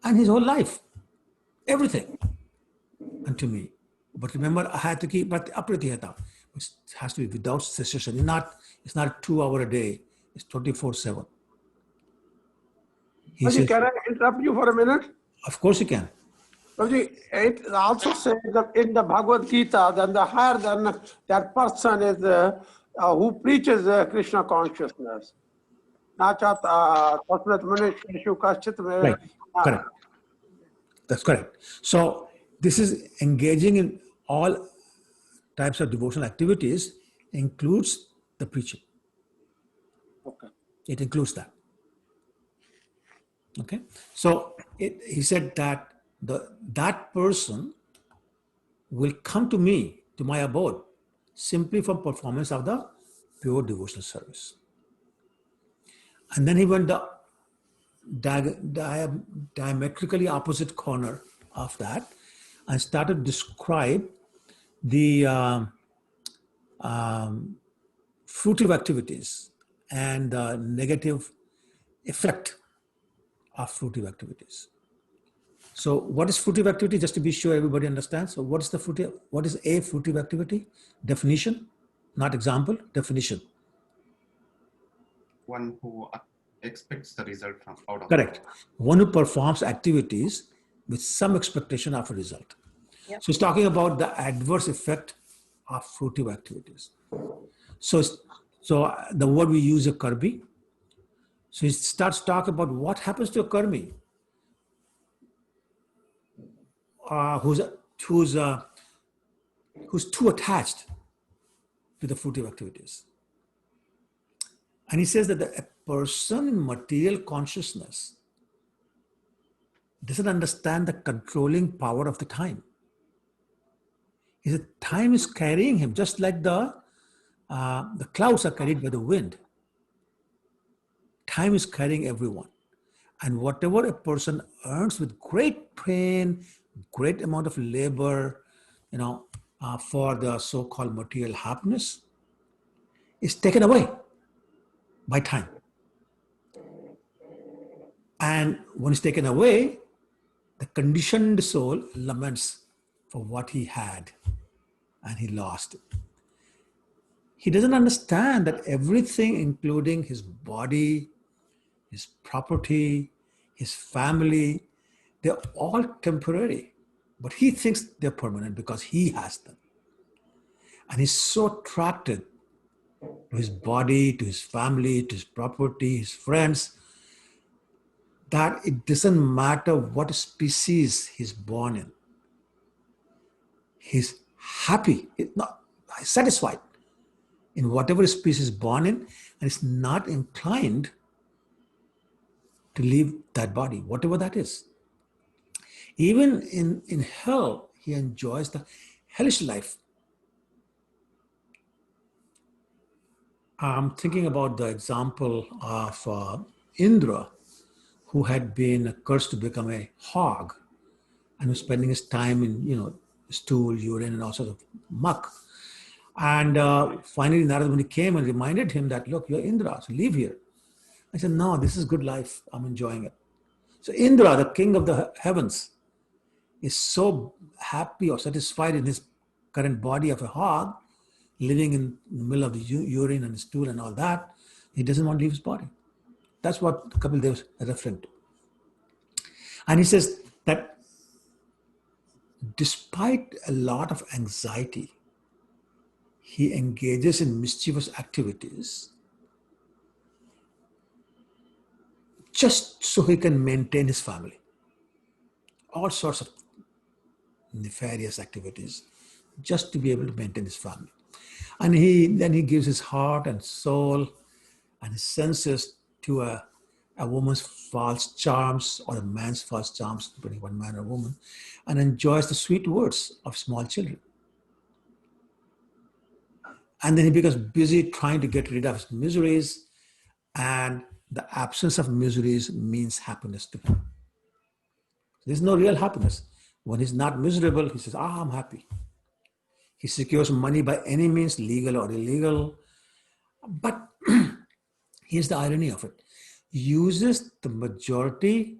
and his whole life, everything, unto me. But remember, ahataki prat apratihata, which has to be without cessation. It's not 2 hours a day, it's 24/7. He says, Can I interrupt you for a minute? of course you can. It also says that in the Bhagavad Gita, then the higher than that person is who preaches Krishna consciousness. Right, correct. That's correct. So this is engaging in all types of devotional activities, includes the preaching. Okay. It includes that. Okay. So he said that that person will come to me, to my abode, simply from performance of the pure devotional service. And then he went the diametrically opposite corner of that and started to describe the fruitive activities and the negative effect of fruitive activities. So what is fruitive activity? Just to be sure everybody understands. So what is a fruitive activity? Definition, not example, definition. One who expects the result from out of Correct. One who performs activities with some expectation of a result. Yep. So it's talking about the adverse effect of fruitive activities. So the word we use is karmi. So he starts talking about what happens to a karmi who's too attached to the fruitive activities. And he says that a person in material consciousness doesn't understand the controlling power of the time. He said time is carrying him just like the clouds are carried by the wind. Time is carrying everyone. And whatever a person earns with great pain, great amount of labor, for the so-called material happiness, is taken away by time. And when it's taken away, the conditioned soul laments for what he had and he lost. He doesn't understand that everything, including his body, his property, his family, they're all temporary. But he thinks they're permanent because he has them. And he's so attracted to his body, to his family, to his property, his friends, that it doesn't matter what species he's born in. He's happy, he's satisfied in whatever species is born in, and is not inclined to leave that body, whatever that is. Even in hell, he enjoys the hellish life. I'm thinking about the example of Indra, who had been cursed to become a hog and was spending his time in, stool, urine, and all sorts of muck. And finally, Narada Muni came and reminded him that, look, you're Indra, so leave here. I said, no, this is good life. I'm enjoying it. So Indra, the king of the heavens, is so happy or satisfied in his current body of a hog, living in the middle of the urine and stool and all that, he doesn't want to leave his body. That's what Kapil Dev is referring to. And he says that despite a lot of anxiety, he engages in mischievous activities just so he can maintain his family. All sorts of nefarious activities just to be able to maintain his family. And then he gives his heart and soul and his senses to a woman's false charms or a man's false charms, depending on man or woman, and enjoys the sweet words of small children. And then he becomes busy trying to get rid of his miseries, and the absence of miseries means happiness to him. There's no real happiness. When he's not miserable, he says, I'm happy. He secures money by any means, legal or illegal. But here's the irony of it. He uses the majority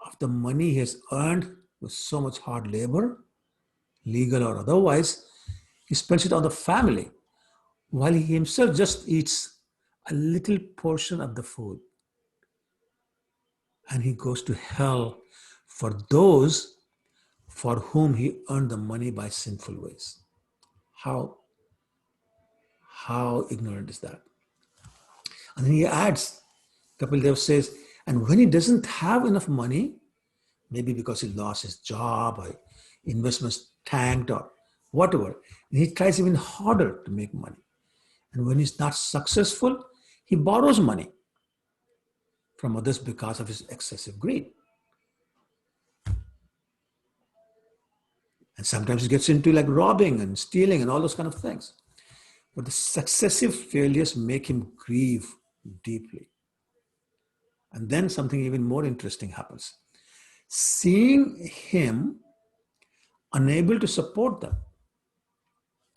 of the money he has earned with so much hard labor, legal or otherwise, he spends it on the family, while he himself just eats a little portion of the food. And he goes to hell for those for whom he earned the money by sinful ways. How ignorant is that? And then he adds, Kapil Dev says, and when he doesn't have enough money, maybe because he lost his job or investments tanked or whatever, and he tries even harder to make money. And when he's not successful, he borrows money from others because of his excessive greed. And sometimes he gets into like robbing and stealing and all those kind of things. But the successive failures make him grieve deeply. And then something even more interesting happens. Seeing him unable to support them,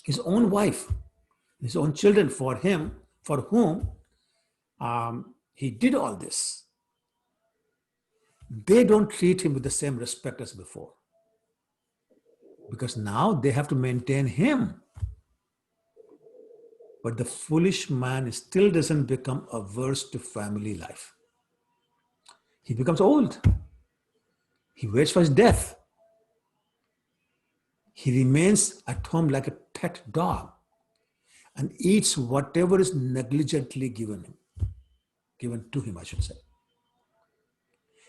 his own wife, his own children, for whom he did all this, they don't treat him with the same respect as before. Because now they have to maintain him. But the foolish man still doesn't become averse to family life. He becomes old. He waits for his death. He remains at home like a pet dog and eats whatever is negligently given to him, I should say.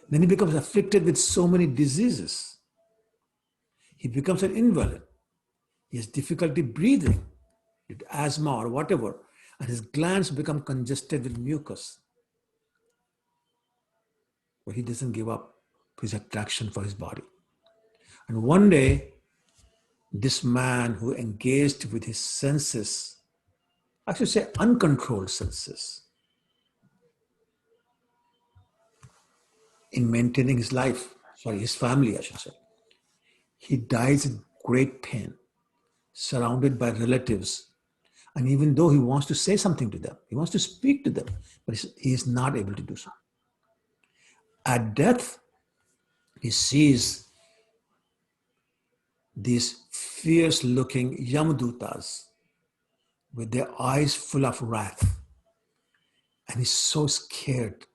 Then he becomes afflicted with so many diseases. He becomes an invalid. He has difficulty breathing, with asthma or whatever, and his glands become congested with mucus. But he doesn't give up his attraction for his body. And one day, this man who engaged with his senses, I should say uncontrolled senses, in maintaining his life, his family, I should say, he dies in great pain, surrounded by relatives. And even though he wants to say something to them, he wants to speak to them, but he is not able to do so. At death, he sees these fierce-looking Yamadutas with their eyes full of wrath. And he's so scared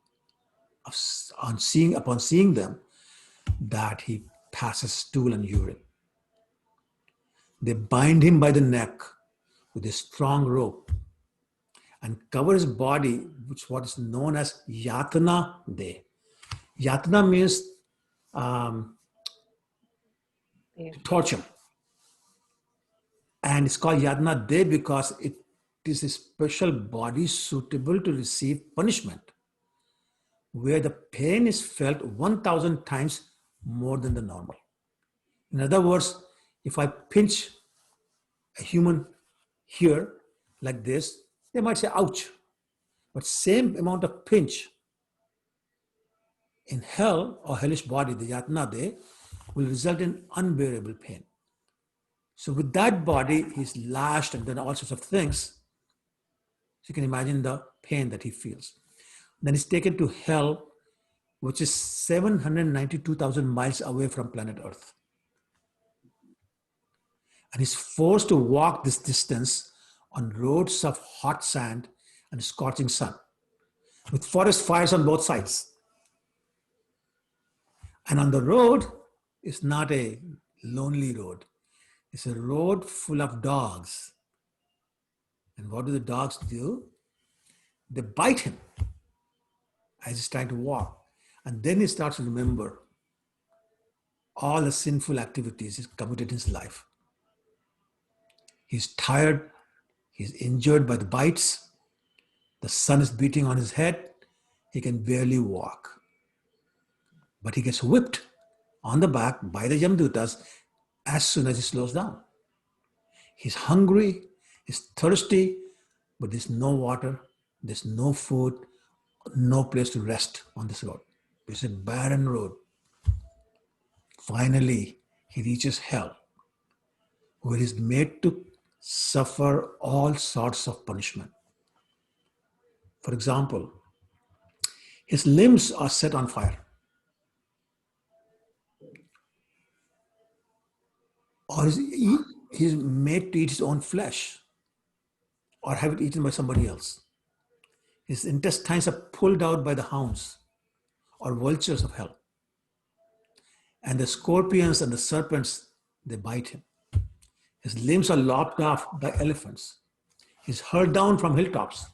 upon seeing them that he passes stool and urine. They bind him by the neck with a strong rope and cover his body with what is known as Yatana De. Yatana means torture. And it's called Yatana De because is a special body suitable to receive punishment, where the pain is felt 1,000 times more than the normal. In other words, if I pinch a human here like this, they might say, ouch. But same amount of pinch in hell or hellish body, the yatna day, will result in unbearable pain. So with that body, he's lashed and done all sorts of things. So you can imagine the pain that he feels. Then he's taken to hell, which is 792,000 miles away from planet Earth. And he's forced to walk this distance on roads of hot sand and scorching sun, with forest fires on both sides. And on the road, it's not a lonely road. It's a road full of dogs. And what do the dogs do? They bite him as he's trying to walk. And then he starts to remember all the sinful activities he's committed in his life. He's tired. He's injured by the bites. The sun is beating on his head. He can barely walk. But he gets whipped on the back by the Yamdutas as soon as he slows down. He's hungry, he's thirsty, but there's no water, there's no food, no place to rest on this road. It's a barren road. Finally, he reaches hell, where he's made to suffer all sorts of punishment. For example, his limbs are set on fire. Or he's made to eat his own flesh or have it eaten by somebody else. His intestines are pulled out by the hounds or vultures of hell. And the scorpions and the serpents, they bite him. His limbs are lopped off by elephants. He's hurled down from hilltops.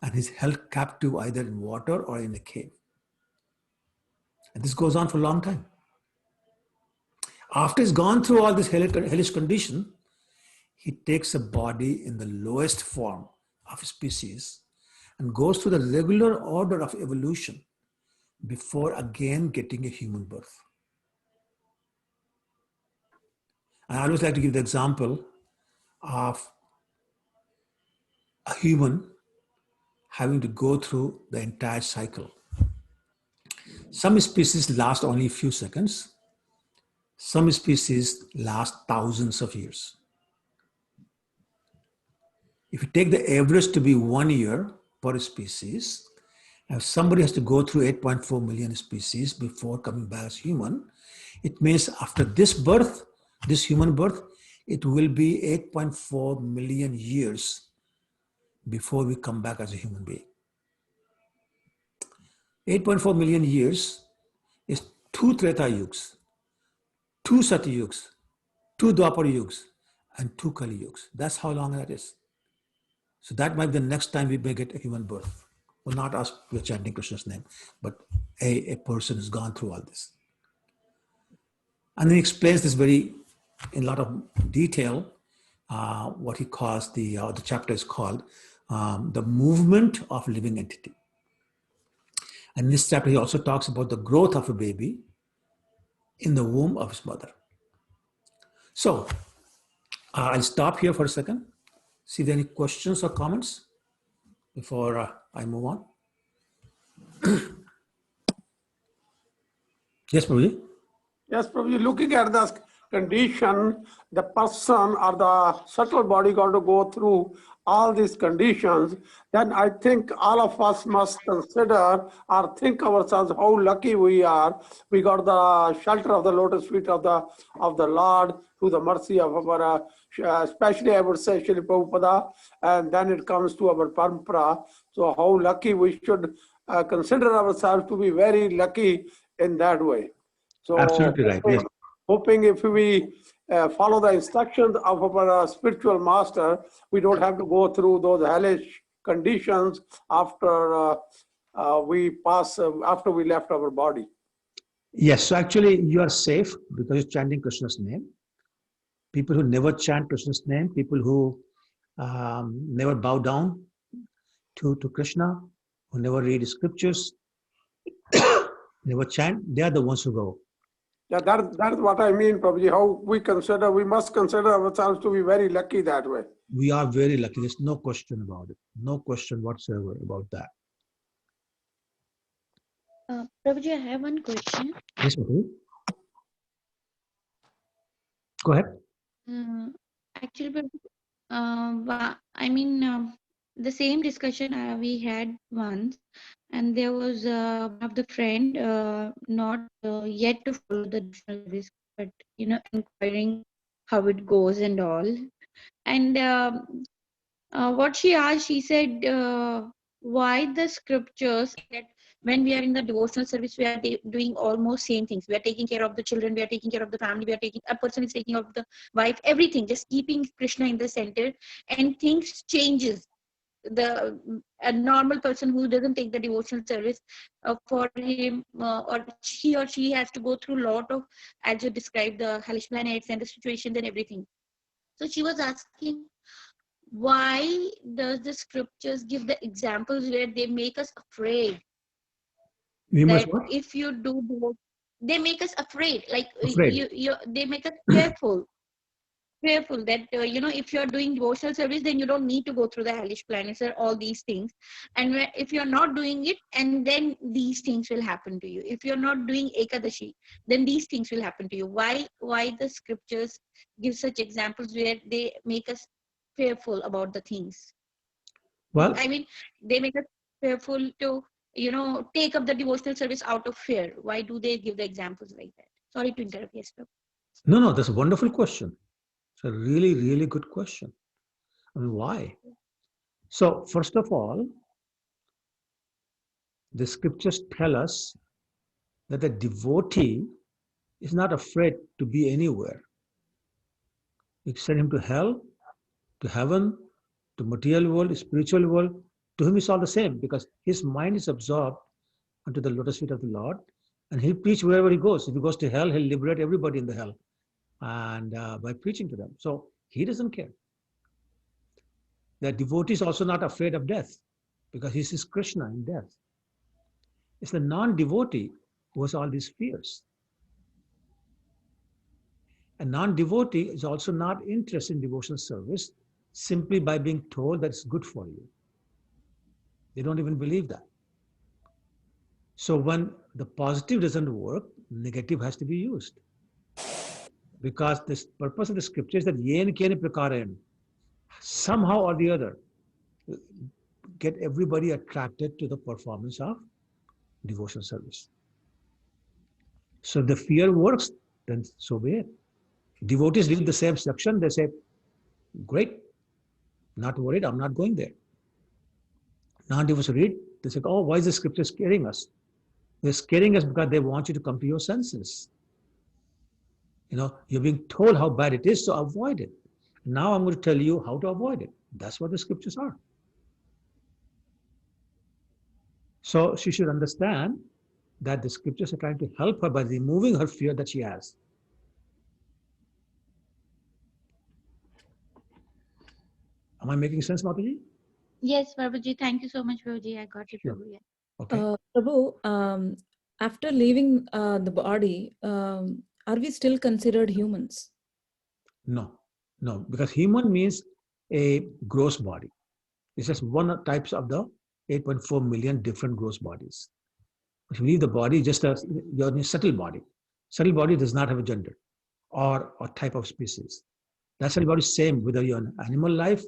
And he's held captive either in water or in a cave. And this goes on for a long time. After he's gone through all this hellish condition, he takes a body in the lowest form of a species and goes through the regular order of evolution before again getting a human birth. I always like to give the example of a human having to go through the entire cycle. Some species last only a few seconds. Some species last thousands of years. If you take the average to be 1 year per species, and if somebody has to go through 8.4 million species before coming back as human, it means after this birth, this human birth, it will be 8.4 million years before we come back as a human being. 8.4 million years is 2 Treta Yugs, 2 Sati Yugs, 2 Dwapar Yugs, and 2 Kali Yugs. That's how long that is. So that might be the next time we may get a human birth. Well, not us, we're chanting Krishna's name, but a person who's gone through all this. And then he explains this in a lot of detail, what he calls the chapter is called the movement of living entity. And in this chapter, he also talks about the growth of a baby in the womb of his mother. So I'll stop here for a second. See if there are any questions or comments before I move on. Yes, Prabhuji. Yes, Prabhuji, looking at the condition, the person or the subtle body got to go through all these conditions, then I think all of us must consider or think ourselves how lucky we are. We got the shelter of the lotus feet of the Lord through the mercy of our, especially I would say Shri Prabhupada, and then it comes to our parampara. So how lucky we should consider ourselves to be very lucky in that way. So absolutely right. Yes. Hoping if we follow the instructions of our spiritual master, we don't have to go through those hellish conditions after we left our body. Yes, so actually you are safe because you're chanting Krishna's name. People who never chant Krishna's name, people who never bow down to Krishna, who never read scriptures, never chant, they are the ones who go. Yeah, that's what I mean, Prabhuji. How we must consider ourselves to be very lucky that way. We are very lucky. There's no question about it. No question whatsoever about that. Prabhuji, I have one question. Yes, Prabhu. Go ahead. Actually, I mean, the same discussion we had once, and there was one of the friend not yet to follow the devotional service, but inquiring how it goes and all. And what she asked, she said, why the scriptures that when we are in the devotional service, we are doing almost same things. We are taking care of the children, we are taking care of the family, a person is taking care of the wife, everything, just keeping Krishna in the center, and things changes. A normal person who doesn't take the devotional service, for him or he or she has to go through a lot of, as you described, the hellish planets and the situations and everything. So she was asking, why does the scriptures give the examples where they make us afraid? That if you do, they make us afraid. Like afraid. They make us fearful that if you're doing devotional service, then you don't need to go through the hellish planets or all these things. And if you're not doing it, and then these things will happen to you. If you're not doing Ekadashi, then these things will happen to you. Why the scriptures give such examples where they make us fearful about the things? Well, I mean, they make us fearful to take up the devotional service out of fear. Why do they give the examples like that? Sorry to interrupt. Yes, sir. No, that's a wonderful question. It's a really, really good question. I mean, why? So, first of all, the scriptures tell us that the devotee is not afraid to be anywhere. You send him to hell, to heaven, to material world, spiritual world. To him, it's all the same because his mind is absorbed unto the lotus feet of the Lord, and he'll preach wherever he goes. If he goes to hell, he'll liberate everybody in the hell, and by preaching to them. So he doesn't care. The devotee is also not afraid of death because he sees Krishna in death. It's the non-devotee who has all these fears. A non-devotee is also not interested in devotional service simply by being told that it's good for you. They don't even believe that. So when the positive doesn't work, negative has to be used. Because the purpose of the scripture is that yen kene prakarayan, somehow or the other, get everybody attracted to the performance of devotional service. So if the fear works, then so be it. Devotees read the same section, they say, great, not worried, I'm not going there. Non-devotees read, they say, oh, why is the scripture scaring us? They're scaring us because they want you to come to your senses. You're being told how bad it is, so avoid it. Now I'm going to tell you how to avoid it. That's what the scriptures are. So she should understand that the scriptures are trying to help her by removing her fear that she has. Am I making sense, Mataji? Yes, Prabhuji. Thank you so much, Prabhuji. I got it, Sure. Prabhu. Yeah. Okay. Prabhu, after leaving the body, are we still considered humans? No, because human means a gross body. It's just one types of the 8.4 million different gross bodies. If you leave the body, just your subtle body. Subtle body does not have a gender or type of species. That subtle body is same whether you're an animal life,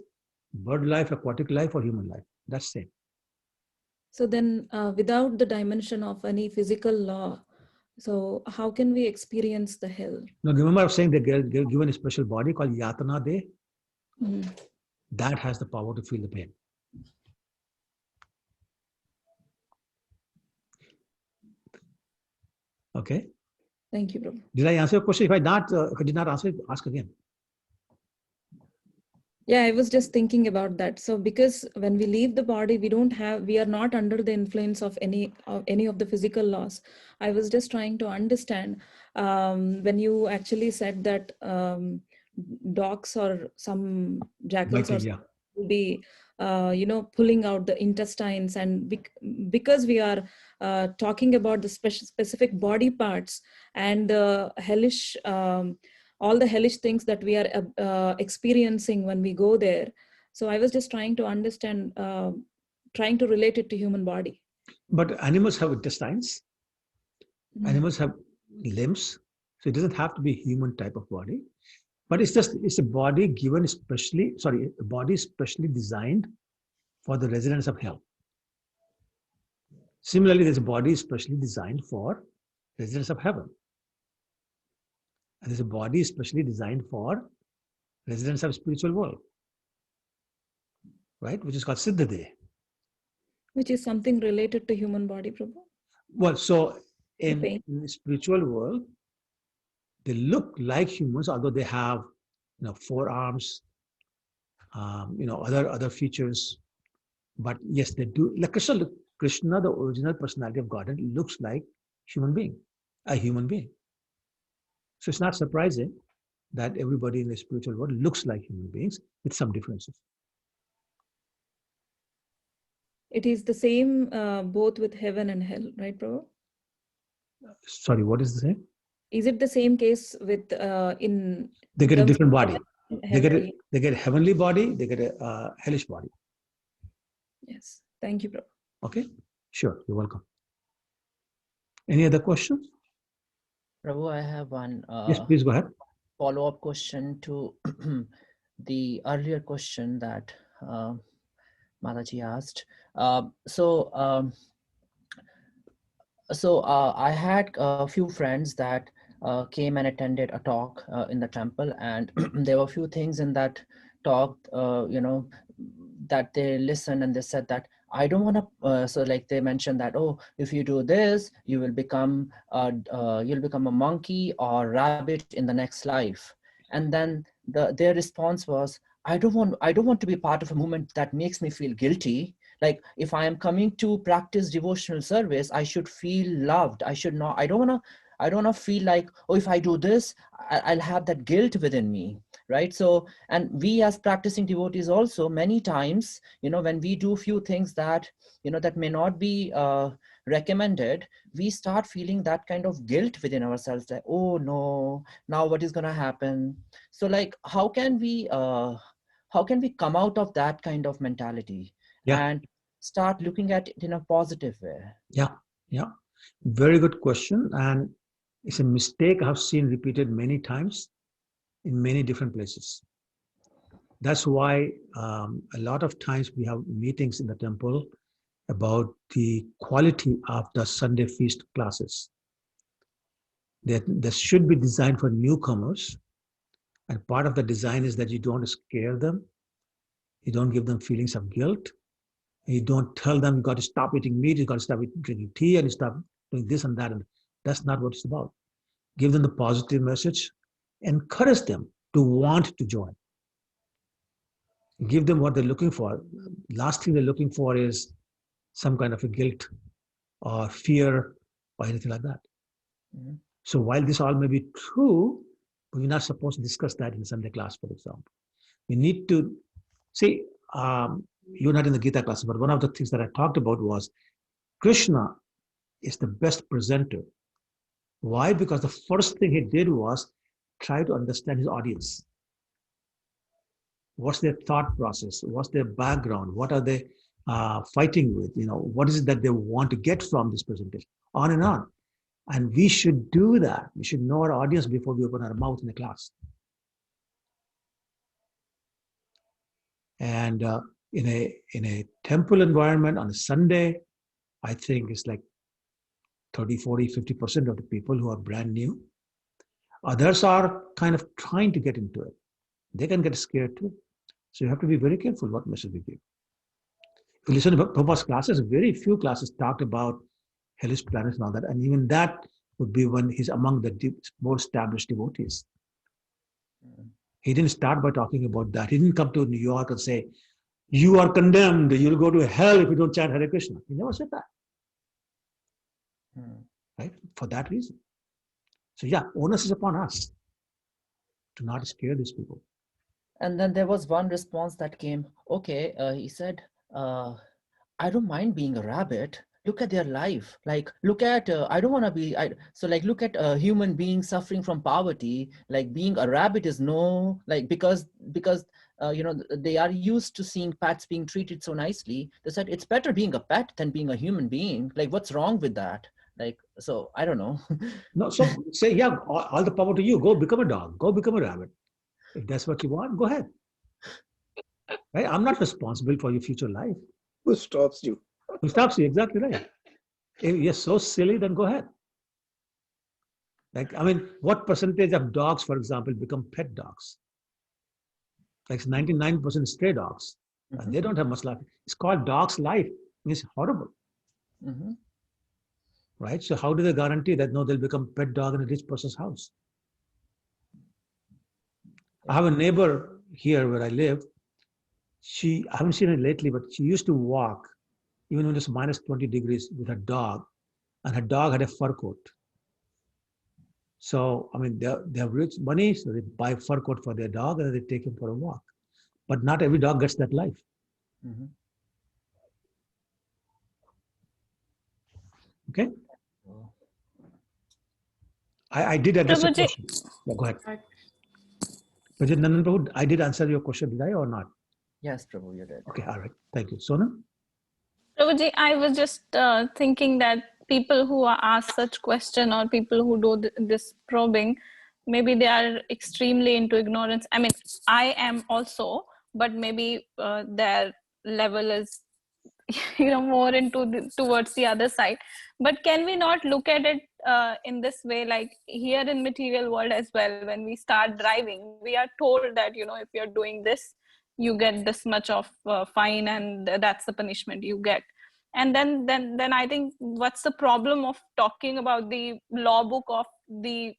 bird life, aquatic life, or human life. That's same. So then, without the dimension of any physical law, so how can we experience the hell? Now, remember I was saying they're given a special body called Yatana De. Mm-hmm. That has the power to feel the pain. Okay. Thank you, Prabhu. Did I answer your question? If I did not answer it, ask again. Yeah, I was just thinking about that. So because when we leave the body, we are not under the influence of any of the physical laws. I was just trying to understand when you actually said that dogs or some jackals Biting, yeah. will be, pulling out the intestines, and because we are talking about the specific body parts and the hellish, all the hellish things that we are experiencing when we go there. So I was just trying to understand, trying to relate it to human body. But animals have intestines. Animals have limbs. So it doesn't have to be human type of body. But it's a body given a body specially designed for the residents of hell. Similarly, there's a body specially designed for residents of heaven. And there's a body specially designed for residents of spiritual world, right? Which is called Siddhadeha. Which is something related to human body, Prabhu? Well, so in the spiritual world, they look like humans, although they have, forearms, other features. But yes, they do. Like Krishna, the original personality of Godhead, looks like a human being. So it's not surprising that everybody in the spiritual world looks like human beings with some differences. It is the same both with heaven and hell, right, Prabhu? Sorry, what is the same? Is it the same case with in? They get a different body. They get a heavenly body. They get a hellish body. Yes. Thank you, Prabhu. Okay. Sure. You're welcome. Any other questions? Prabhu, I have one. Yes, please go ahead. Follow-up question to the earlier question that Mataji asked. I had a few friends that came and attended a talk in the temple, and there were a few things in that talk, that they listened and they said that I don't want to. So like they mentioned that, oh, if you do this, you will become a monkey or rabbit in the next life. And then their response was, I don't want to be part of a movement that makes me feel guilty. Like if I am coming to practice devotional service, I should feel loved. I don't want to feel like, oh, if I do this, I'll have that guilt within me, right? So, and we as practicing devotees also, many times, when we do few things that, that may not be recommended, we start feeling that kind of guilt within ourselves, like, oh no, now what is going to happen? So like, how can we come out of that kind of mentality and start looking at it in a positive way? Yeah. Very good question. And it's a mistake I've seen repeated many times in many different places. That's why a lot of times we have meetings in the temple about the quality of the Sunday feast classes. That should be designed for newcomers. And part of the design is that you don't scare them. You don't give them feelings of guilt. You don't tell them you got to stop eating meat, you got to stop drinking tea, and you stop doing this and that. And that's not what it's about. Give them the positive message. Encourage them to want to join. Give them what they're looking for. Last thing they're looking for is some kind of a guilt or fear or anything like that. Mm-hmm. So while this all may be true, we're not supposed to discuss that in Sunday class, for example. We need to see, you're not in the Gita class, but one of the things that I talked about was Krishna is the best presenter. Why? Because the first thing he did was try to understand his audience. What's their thought process? What's their background? What are they fighting with? What is it that they want to get from this presentation? On and on. And we should do that. We should know our audience before we open our mouth in the class. And in a temple environment on a Sunday, I think it's like 30, 40, 50% of the people who are brand new. Others are kind of trying to get into it. They can get scared too. So you have to be very careful what message we give. If you listen to Prabhupada's classes, very few classes talked about hellish planets and all that. And even that would be when he's among the more established devotees. He didn't start by talking about that. He didn't come to New York and say, you are condemned, you'll go to hell if you don't chant Hare Krishna. He never said that. Right? For that reason. So yeah, onus is upon us to not scare these people. And then there was one response that came, okay, he said, I don't mind being a rabbit. Look at their life. Like, look at, I don't want to be, so like, look at a human being suffering from poverty. Like being a rabbit is no, like, because you know, they are used to seeing pets being treated so nicely. They said, it's better being a pet than being a human being. Like, what's wrong with that? Like, so I don't know. No, so say, yeah, all the power to you. Go become a dog. Go become a rabbit. If that's what you want, go ahead. Right? I'm not responsible for your future life. Who stops you? Who stops you? Exactly right. If you're so silly, then go ahead. Like, I mean, what percentage of dogs, for example, become pet dogs? Like 99% stray dogs. Mm-hmm. They don't have much life. It's called dog's life. It's horrible. Mm-hmm. Right? So how do they guarantee that, no, they'll become pet dog in a rich person's house? I have a neighbor here where I live. I haven't seen her lately, but she used to walk, even when it's minus 20 degrees, with her dog, and her dog had a fur coat. So, I mean, they have rich money, so they buy a fur coat for their dog and they take him for a walk. But not every dog gets that life. Mm-hmm. Okay? I did address your Prabhuji, question. Yeah, go ahead. Prabhuji Nandan Prabhu, I did answer your question, did I or not? Yes, Prabhu, you did. Okay, all right. Thank you. Sonam? Prabhuji, I was just thinking that people who are asked such question or people who do this probing, maybe they are extremely into ignorance. I mean, I am also, but maybe their level is more into towards the other side. But can we not look at it in this way, like here in material world as well, when we start driving, we are told that if you're doing this, you get this much of fine, and that's the punishment you get. And then I think, what's the problem of talking about the law book of the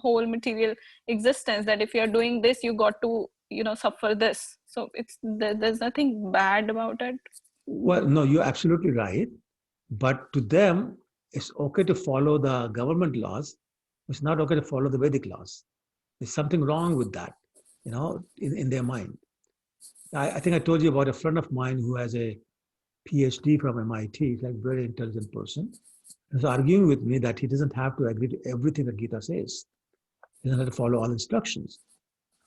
whole material existence, that if you're doing this, you got to suffer this. So there's nothing bad about it. Well, no, you're absolutely right. But to them, it's okay to follow the government laws. It's not okay to follow the Vedic laws. There's something wrong with that, in their mind. I think I told you about a friend of mine who has a PhD from MIT. He's like a very intelligent person. He's arguing with me that he doesn't have to agree to everything that Gita says. He doesn't have to follow all instructions.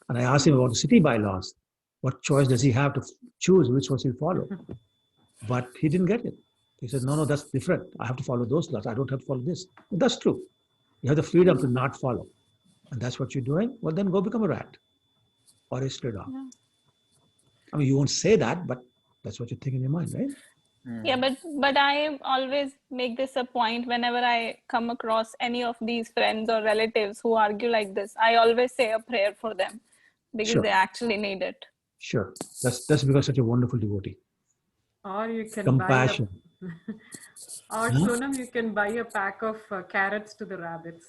And I asked him about the city bylaws. What choice does he have to choose which ones he'll follow? But he didn't get it. He said, no, that's different. I have to follow those laws. I don't have to follow this. But that's true. You have the freedom to not follow. And that's what you're doing. Well, then go become a rat or a stray dog. Yeah. I mean, you won't say that, but that's what you think in your mind, right? Yeah, but I always make this a point whenever I come across any of these friends or relatives who argue like this. I always say a prayer for them because they actually need it. Sure. That's because such a wonderful devotee. Or you can Compassion. Or Sonam, you can buy a pack of carrots to the rabbits.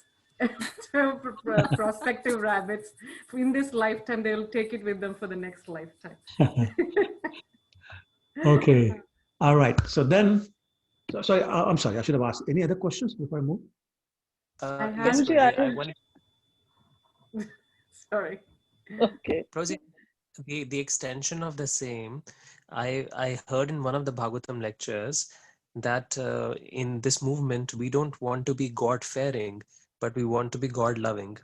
Prospective rabbits. In this lifetime, they will take it with them for the next lifetime. Okay. All right. So then, sorry, I'm sorry. I should have asked. Any other questions before I move? Yes, Prabhuji, I wanted. Sorry. Okay. Prabhuji, the extension of the same, I heard in one of the Bhagavatam lectures that in this movement, we don't want to be God-fearing, but we want to be God-loving.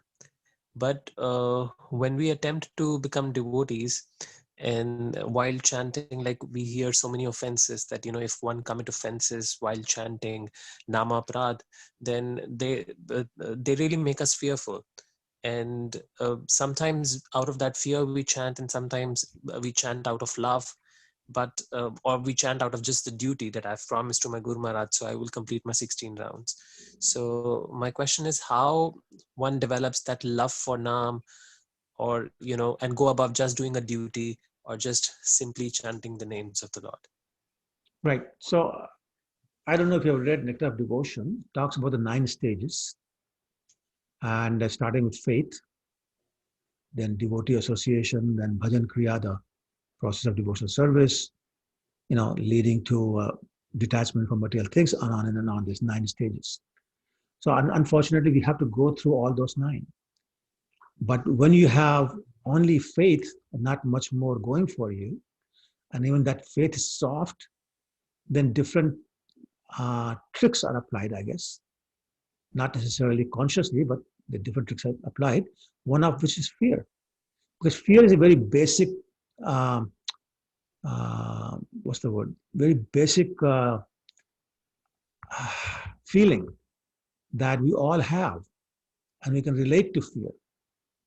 But when we attempt to become devotees, and while chanting, like we hear so many offenses that, if one commit offenses while chanting Nama Prad, then they really make us fearful. And sometimes out of that fear we chant, and sometimes we chant out of love, but or we chant out of just the duty that I've promised to my Guru Maharaj, so I will complete my 16 rounds. So my question is how one develops that love for Nam, or and go above just doing a duty or just simply chanting the names of the Lord. Right. So I don't know if you have read Nectar of Devotion. It talks about the 9 stages, and starting with faith, then devotee association, then bhajan kriya, the process of devotional service, leading to detachment from material things, and on and on. There's 9 stages. So unfortunately, we have to go through all those 9. But when you have only faith, not much more going for you, and even that faith is soft, then different tricks are applied, I guess. Not necessarily consciously, but the different tricks are applied, one of which is fear. Because fear is a very basic, what's the word? Very basic feeling that we all have, and we can relate to fear.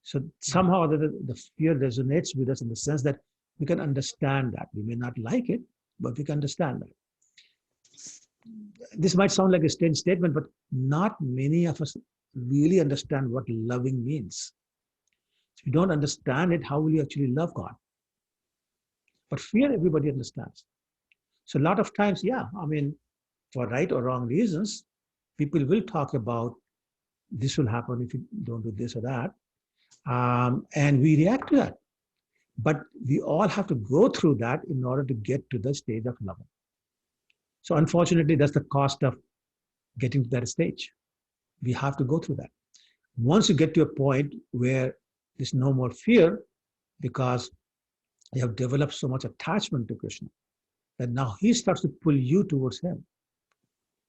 So somehow the fear resonates with us in the sense that we can understand that. We may not like it, but we can understand that. This might sound like a strange statement, but not many of us really understand what loving means. If you don't understand it, how will you actually love God? But fear, everybody understands. So a lot of times, yeah, I mean, for right or wrong reasons, people will talk about this will happen if you don't do this or that. And we react to that. But we all have to go through that in order to get to the stage of loving. So unfortunately, that's the cost of getting to that stage. We have to go through that. Once you get to a point where there's no more fear, because you have developed so much attachment to Krishna, that now he starts to pull you towards him.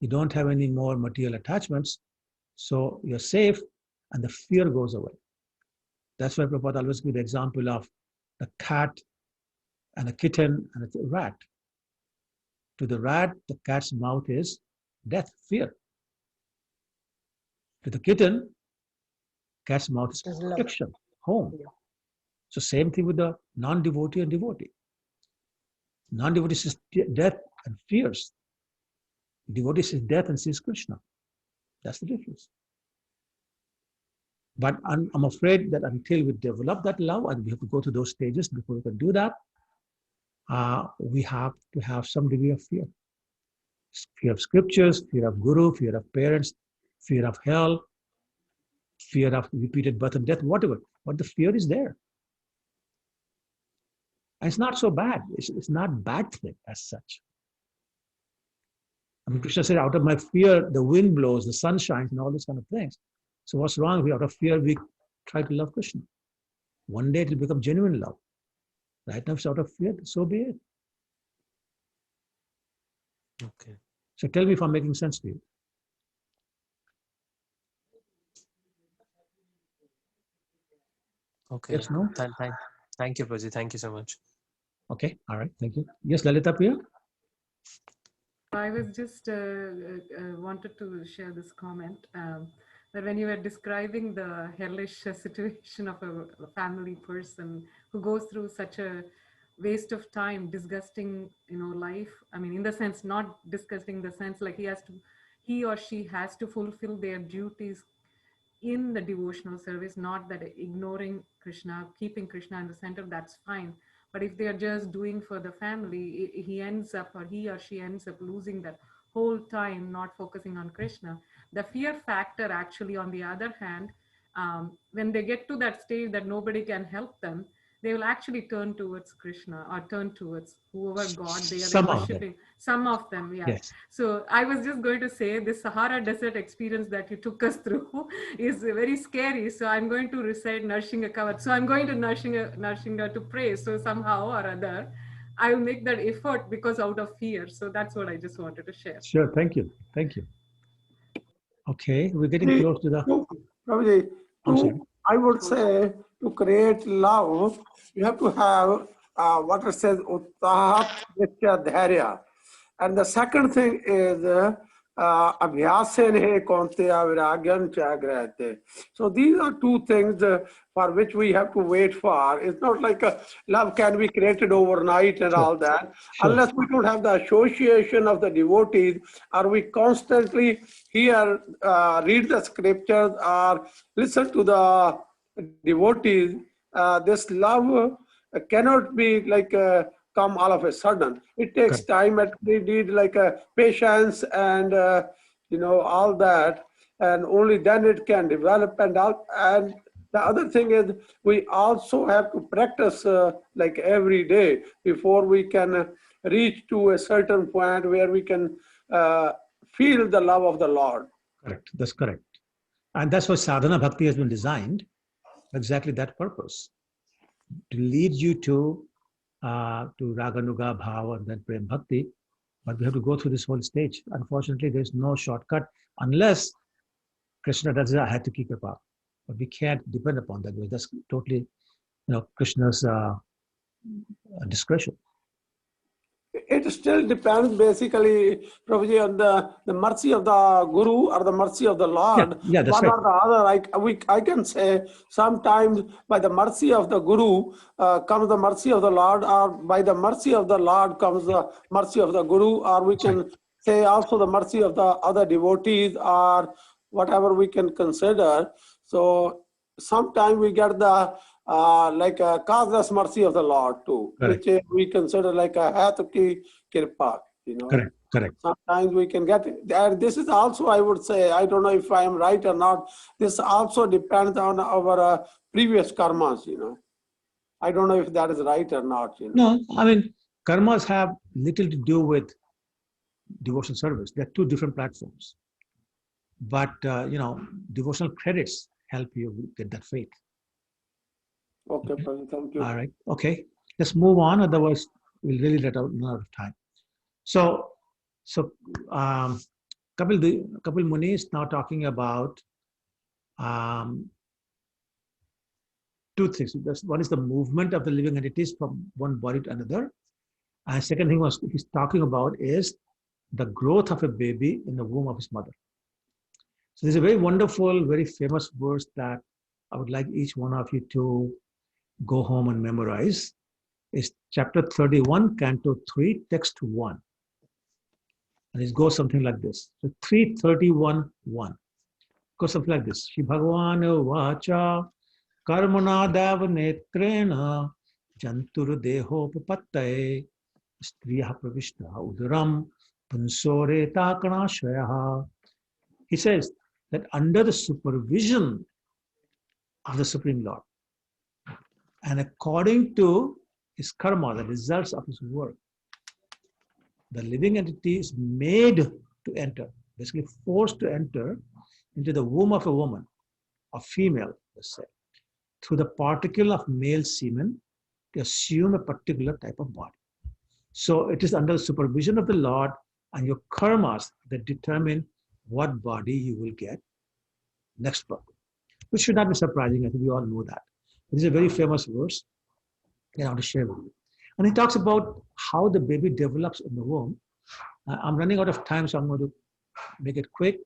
You don't have any more material attachments, so you're safe, and the fear goes away. That's why Prabhupada always gives the example of the cat and a kitten and a rat. To the rat, the cat's mouth is death, fear. To the kitten, cat's mouth is protection, home. So same thing with the non-devotee and devotee. Non-devotee sees death and fears. Devotee sees death and sees Krishna. That's the difference. But I'm afraid that until we develop that love, and we have to go through those stages before we can do that, we have to have some degree of fear. Fear of scriptures, fear of guru, fear of parents, fear of hell, fear of repeated birth and death, whatever. But the fear is there. And it's not so bad. It's not a bad thing as such. I mean, Krishna said, out of my fear, the wind blows, the sun shines, and all these kind of things. So what's wrong? We out of fear, we try to love Krishna. One day it will become genuine love. Right now it's out of fear, so be it. Okay. So tell me if I'm making sense to you. Okay. Yes, no? Thank you, Prabhuji. Thank you so much. Okay, all right, thank you. Yes, Lalita Priya? I was just wanted to share this comment that when you were describing the hellish situation of a family person who goes through such a waste of time, disgusting, life. I mean, in the sense, not disgusting, the sense like he or she has to fulfill their duties in the devotional service, not that ignoring Krishna, keeping Krishna in the center, that's fine. But if they are just doing for the family, he ends up, or he or she ends up losing that whole time, not focusing on Krishna. The fear factor, actually, on the other hand, when they get to that stage that nobody can help them, they will actually turn towards Krishna or turn towards whoever God they are worshipping. Some of them, yeah. Yes. So I was just going to say this Sahara Desert experience that you took us through is very scary. So I'm going to recite Narsingha Kavat. So I'm going to Narsingha to pray. So somehow or other, I will make that effort because out of fear. So that's what I just wanted to share. Sure, thank you. Thank you. Okay, we're getting close to the... Prabhuji, I would say to create love, you have to have what it says, Uttaha Nitya Dharya. And the second thing is Abhyasen Konteya Viragyan Chagrate. So these are two things for which we have to wait for. It's not like love can be created overnight and all that. Unless we don't have the association of the devotees, or we constantly hear, read the scriptures or listen to the devotees, this love cannot be like come all of a sudden. It takes time, and we need like patience and all that, and only then it can develop. And the other thing is we also have to practice like every day before we can reach to a certain point where we can feel the love of the Lord. Correct, that's correct. And that's why sadhana bhakti has been designed for exactly that purpose. to lead you to Raganuga Bhava and then Prem Bhakti. But we have to go through this whole stage. Unfortunately, there's no shortcut unless Krishna does it, I had to keep it up. But we can't depend upon that. That's totally, Krishna's discretion. It still depends basically, Prabhuji, on the mercy of the Guru or the mercy of the Lord. Yeah, that's one right. or the other. I can say sometimes by the mercy of the Guru comes the mercy of the Lord, or by the mercy of the Lord comes the mercy of the Guru, or we can say also the mercy of the other devotees, or whatever we can consider. So sometimes we get the like a causeless mercy of the Lord too, Correct. which we consider like a hatuki kirpa, Correct. Sometimes we can get it. And this is also, I would say, I don't know if I am right or not, this also depends on our previous karmas, I don't know if that is right or not. No, I mean, karmas have little to do with devotional service. They're two different platforms. But, devotional credits help you get that faith. Okay, Prabhu, thank you. All right. Okay. Let's move on. Otherwise, we'll really run out of time. So Kapil Muni is now talking about two things. One is the movement of the living entities from one body to another. And second thing he's talking about is the growth of a baby in the womb of his mother. So there's a very wonderful, very famous verse that I would like each one of you to go home and memorize. It's chapter 31, Canto 3, text 1. And it goes something like this. So 331.1 goes something like this. Shri Bhagavan Vacha Karmana Dava Netrena Jantur Deho Papattaye Striya Pravishta Udaram Punsore Takana Shvayaha. He says that under the supervision of the Supreme Lord and according to his karma, the results of his work, the living entity is made to enter, basically forced to enter into the womb of a woman, a female, let's say, through the particle of male semen to assume a particular type of body. So it is under the supervision of the Lord and your karmas that determine what body you will get next birth, which should not be surprising. I think we all know that. This is a very famous verse that I want to share with you. And he talks about how the baby develops in the womb. I'm running out of time, so I'm going to make it quick.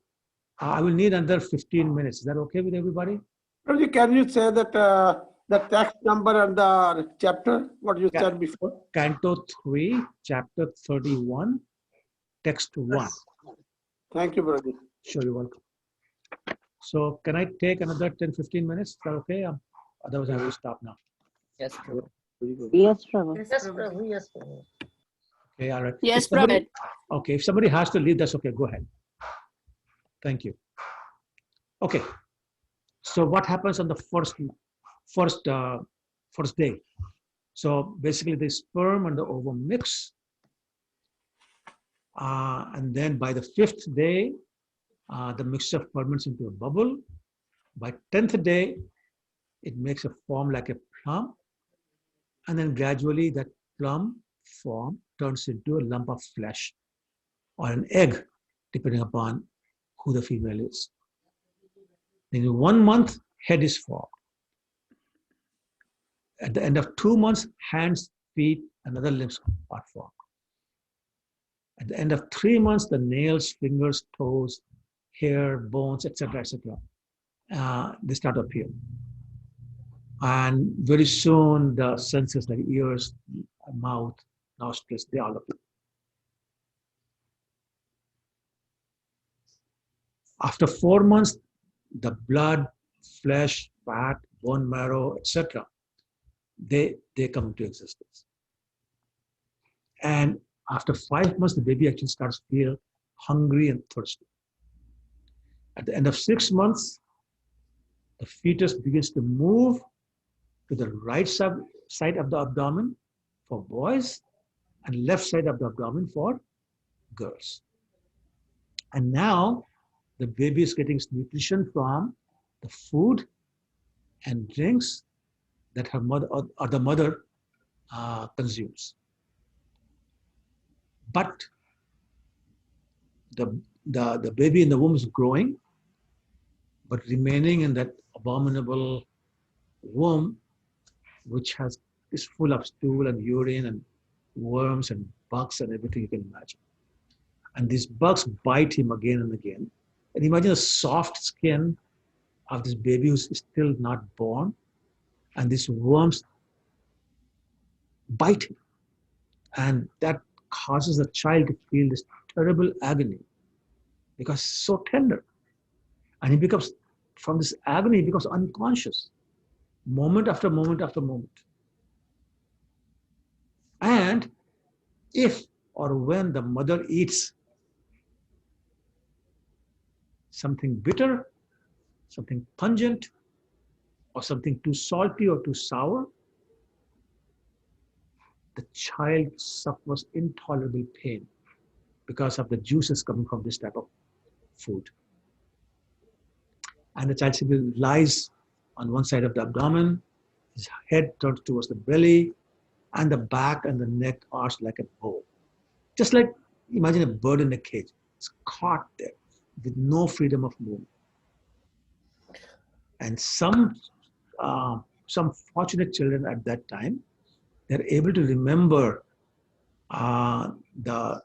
I will need another 15 minutes. Is that okay with everybody? Prabhuji, can you say that the text number and the chapter, what you said before? Canto 3, chapter 31, text 1. Thank you, Prabhuji. Sure, you're welcome. So can I take another 10, 15 minutes? Is that okay? Otherwise, I will stop now. Yes, Prabhu. Yes, Prabhu. Yes, Prabhu. Yes, Prabhu. Okay, all right. Yes, Prabhu. Okay, if somebody has to leave, that's okay. Go ahead. Thank you. Okay. So what happens on the first day? So basically, the sperm and the ovum mix, and then by the 5th day, the mixture ferments into a bubble. By 10th day, it makes a form like a plum, and then gradually that plum form turns into a lump of flesh or an egg, depending upon who the female is. Then in 1 month, head is formed. At the end of 2 months, hands, feet, and other limbs are formed. At the end of 3 months, the nails, fingers, toes, hair, bones, etc., they start to appear. And very soon, the senses like ears, mouth, nostrils, they all appear. After 4 months, the blood, flesh, fat, bone marrow, etc., they come into existence. And after 5 months, the baby actually starts to feel hungry and thirsty. At the end of 6 months, the fetus begins to move to the right side of the abdomen for boys and left side of the abdomen for girls. And now the baby is getting nutrition from the food and drinks that her mother or the mother consumes. But the baby in the womb is growing, but remaining in that abominable womb, which is full of stool and urine and worms and bugs and everything you can imagine. And these bugs bite him again and again. And imagine the soft skin of this baby who's still not born, and these worms bite him. And that causes the child to feel this terrible agony because it's so tender. And he becomes, from this agony, he becomes unconscious, moment after moment after moment. And if or when the mother eats something bitter, something pungent, or something too salty or too sour, the child suffers intolerable pain because of the juices coming from this type of food. And the child simply lies on one side of the abdomen, his head turns towards the belly, and the back and the neck arched like a bow. Just like, imagine a bird in a cage. It's caught there with no freedom of movement. And some fortunate children at that time, they're able to remember the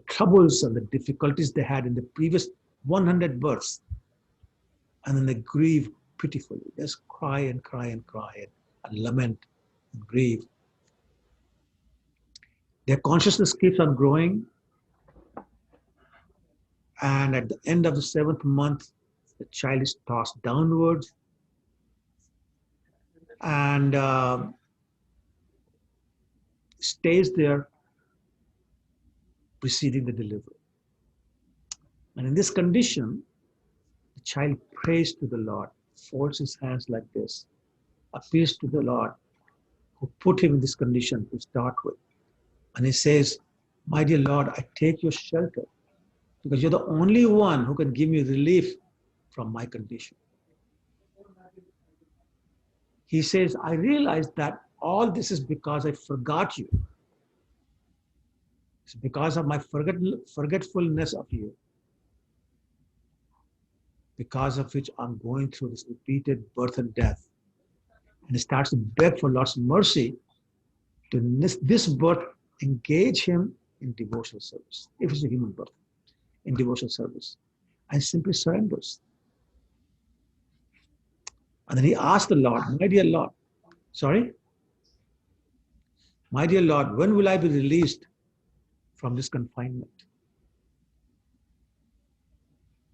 troubles and the difficulties they had in the previous 100 births. And then they grieve pitifully. They just cry and cry and cry and lament and grieve. Their consciousness keeps on growing. And at the end of the 7th month, the child is tossed downwards and stays there preceding the delivery. And in this condition, the child prays to the Lord, folds his hands like this, appeals to the Lord who put him in this condition to start with. And he says, "My dear Lord, I take your shelter because you're the only one who can give me relief from my condition." He says, "I realize that all this is because I forgot you. It's because of my forgetfulness of you, because of which I'm going through this repeated birth and death." And he starts to beg for Lord's mercy to this birth engage him in devotional service, if it's a human birth, in devotional service, and simply surrenders. And then he asked the Lord, "My dear Lord, my dear Lord, when will I be released from this confinement?"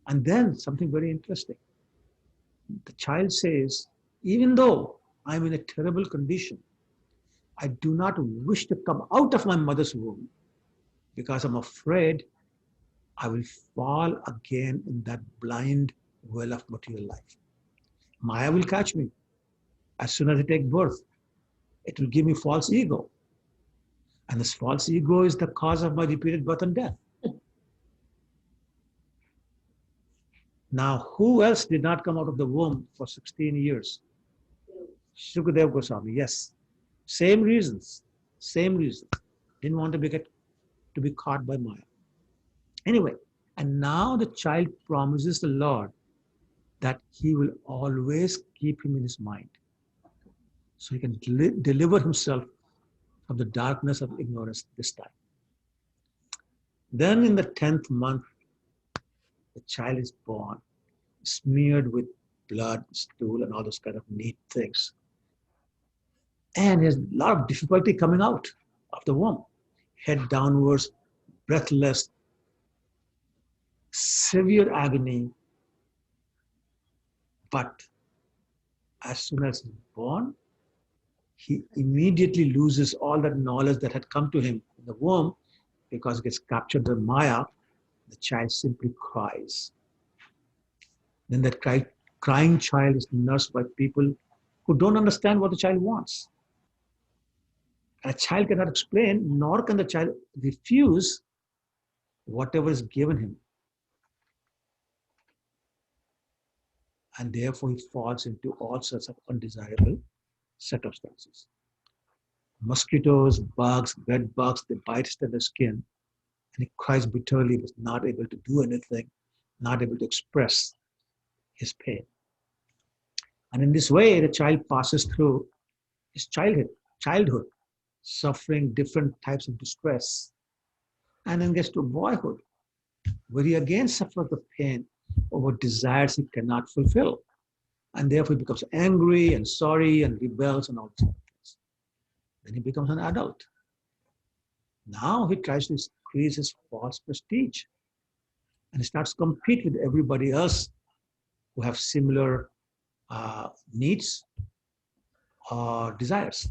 And then something very interesting. The child says, "Even though I'm in a terrible condition, I do not wish to come out of my mother's womb because I'm afraid I will fall again in that blind well of material life. Maya will catch me as soon as I take birth. It will give me false ego. And this false ego is the cause of my repeated birth and death." Now, who else did not come out of the womb for 16 years? Shukadeva Goswami, yes. Same reasons. Didn't want to be caught by Maya. Anyway, and now the child promises the Lord that he will always keep him in his mind, so he can deliver himself from the darkness of ignorance this time. Then in the 10th month, the child is born, smeared with blood, stool, and all those kind of neat things. And he has a lot of difficulty coming out of the womb. Head downwards, breathless, severe agony. But as soon as he's born, he immediately loses all that knowledge that had come to him in the womb because it gets captured by Maya. The child simply cries. Then that crying child is nursed by people who don't understand what the child wants. And a child cannot explain, nor can the child refuse whatever is given him. And therefore he falls into all sorts of undesirable circumstances. Mosquitoes, bugs, bed bugs, they bite at the skin, and he cries bitterly, was not able to do anything, not able to express his pain. And in this way, the child passes through his childhood, suffering different types of distress, and then gets to boyhood, where he again suffers the pain over desires he cannot fulfill. And therefore he becomes angry and sorry and rebels and all these things. Then he becomes an adult. Now he tries to increase his false prestige and he starts to compete with everybody else who have similar needs or desires.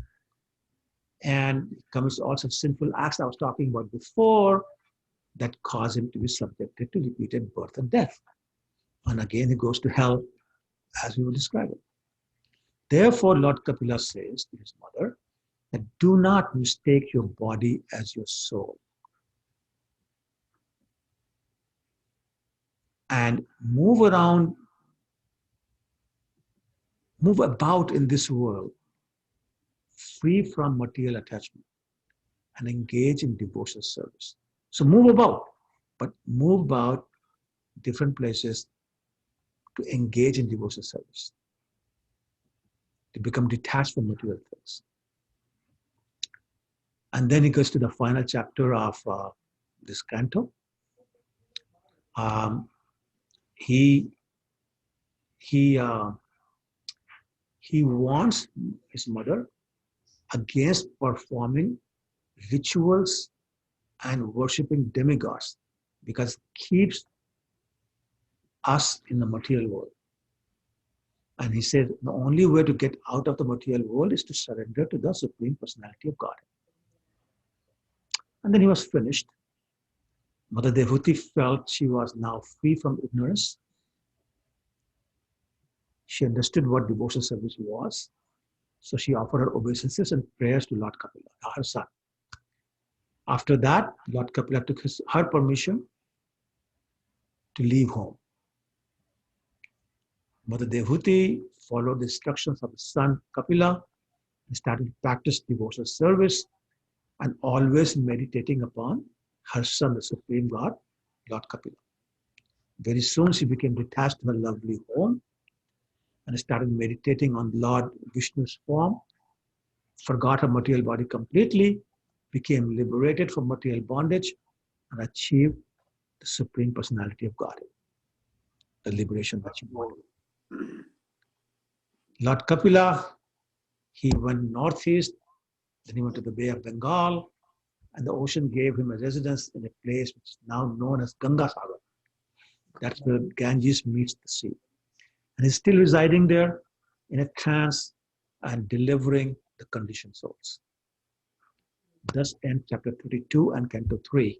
And commits all such sinful acts I was talking about before that cause him to be subjected to repeated birth and death. And again, he goes to hell, as we will describe it. Therefore, Lord Kapila says to his mother that do not mistake your body as your soul. And move about in this world, free from material attachment, and engage in devotional service. So move about, but move about different places to engage in devotional service, to become detached from material things. And then he goes to the final chapter of this canto. He warns his mother against performing rituals and worshipping demigods because it keeps us in the material world. And he said the only way to get out of the material world is to surrender to the Supreme Personality of God. And then he was finished. Mother Devuti felt she was now free from ignorance. She understood what devotional service was. So she offered her obeisances and prayers to Lord Kapila, her son. After that, Lord Kapila took her permission to leave home. Mother Devuti followed the instructions of his son Kapila and started to practice devotional service and always meditating upon her son, the Supreme God, Lord Kapila. Very soon she became detached from her lovely home and started meditating on Lord Vishnu's form, forgot her material body completely, became liberated from material bondage, and achieved the Supreme Personality of God, the liberation that she wanted. Lord Kapila, he went northeast, then he went to the Bay of Bengal, and the ocean gave him a residence in a place which is now known as Ganga Sagar. That's where Ganges meets the sea. And he's still residing there in a trance and delivering the conditioned souls. Thus ends chapter 32 and Canto 3.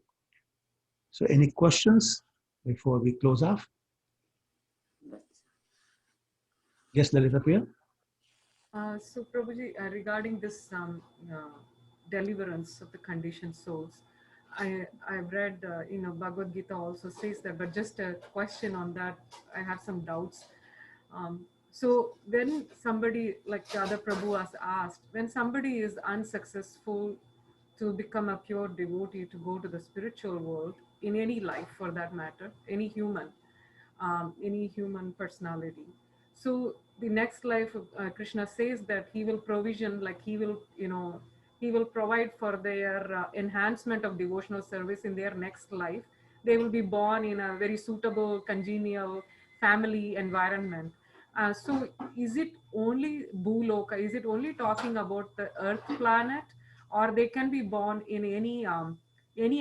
So any questions before we close off? Yes, Lalita Priya? So Prabhuji, regarding this deliverance of the conditioned souls, I've read, Bhagavad Gita also says that, but just a question on that, I have some doubts. So when somebody, like the other Prabhu has asked, when somebody is unsuccessful to become a pure devotee, to go to the spiritual world, in any life for that matter, any human personality. So the next life, Krishna says that he will provision, like he will provide for their enhancement of devotional service in their next life. They will be born in a very suitable, congenial family environment. So is it only Bhuloka? Is it only talking about the Earth planet, or they can be born in any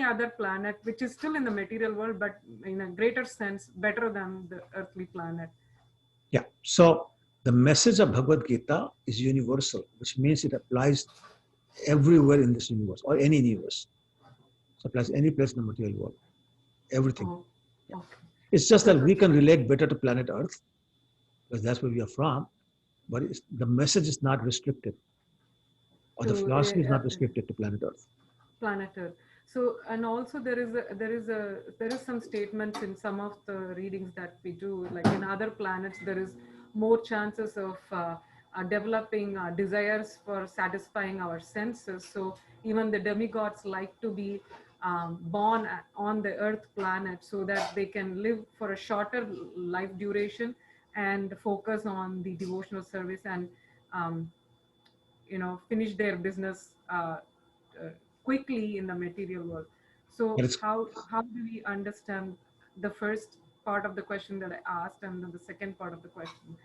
other planet which is still in the material world, but in a greater sense better than the earthly planet? Yeah. So the message of Bhagavad Gita is universal, which means it applies everywhere in this universe or any universe. So it applies any place in the material world. Everything. Oh, yeah. Okay. It's just that we can relate better to planet Earth because that's where we are from, but the message is not restricted, or the philosophy is not restricted to planet Earth. Planet Earth. So, and also there is some statements in some of the readings that we do, like in other planets there is more chances of developing desires for satisfying our senses. So even the demigods like to be born on the earth planet so that they can live for a shorter life duration and focus on the devotional service and finish their business quickly in the material world. So how do we understand the first part of the question that I asked, and then the second part of the question,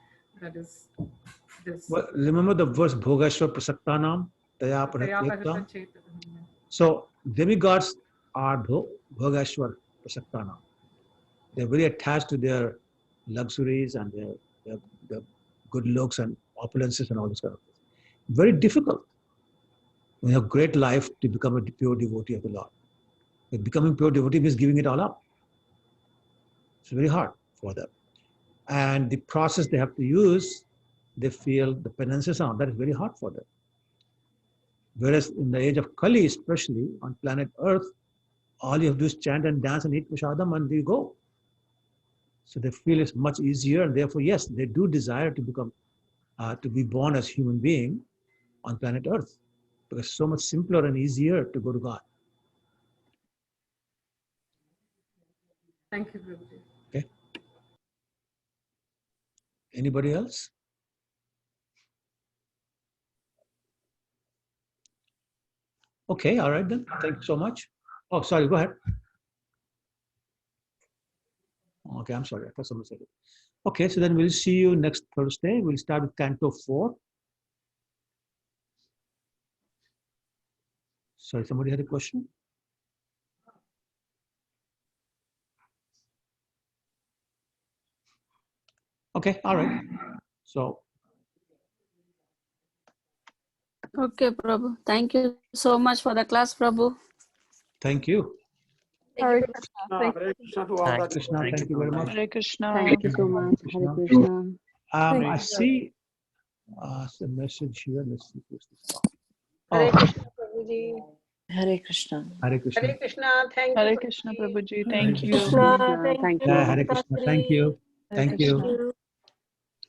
that is this? Well, remember the verse Bhogashwar Prasaktanam Taya Pranatyatam? So demigods are Bhogashwar Prasaktanam. They're very attached to their luxuries and their good looks and opulences and all this kind of things. Very difficult when you have great life to become a pure devotee of the Lord. But becoming pure devotee means giving it all up. It's very hard for them. And the process they have to use, they feel the penances on, that is very hard for them. Whereas in the age of Kali, especially on planet Earth, all you have to do is chant and dance and eat prashadam and you go. So they feel it's much easier, and therefore, yes, they do desire to become, to be born as human being on planet Earth, because it's so much simpler and easier to go to God. Thank you, Prabhuji. Okay. Anybody else? Okay, all right then. Thank you so much. Oh, sorry, go ahead. Okay, I'm sorry. I thought someone said it. Okay, so then we'll see you next Thursday. We'll start with Canto 4. Sorry, somebody had a question? Okay, all right. So. Okay, Prabhu. Thank you so much for the class, Prabhu. Thank you. Hare Krishna. Hare Krishna to all that. Krishna, thank you very much. Hare Krishna. Thank you so much. Hare Krishna. I see a message here. Let's see who's this. Hare Krishna, Prabhuji. Hare Krishna. Hare Krishna. Hare Krishna. Thank you. Hare Krishna, Prabhuji. Thank you. Thank Yeah, Hare Krishna. Thank you. Thank you.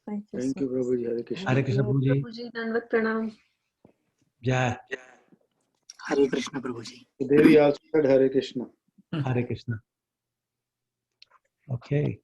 Thank you, Prabhuji. Hare Krishna. Hare Krishna, Prabhuji. Prabhuji. Dandavat pranam. Yeah. Hare Krishna, Prabhuji. Devi also said Hare Krishna. Hare Krishna. Okay.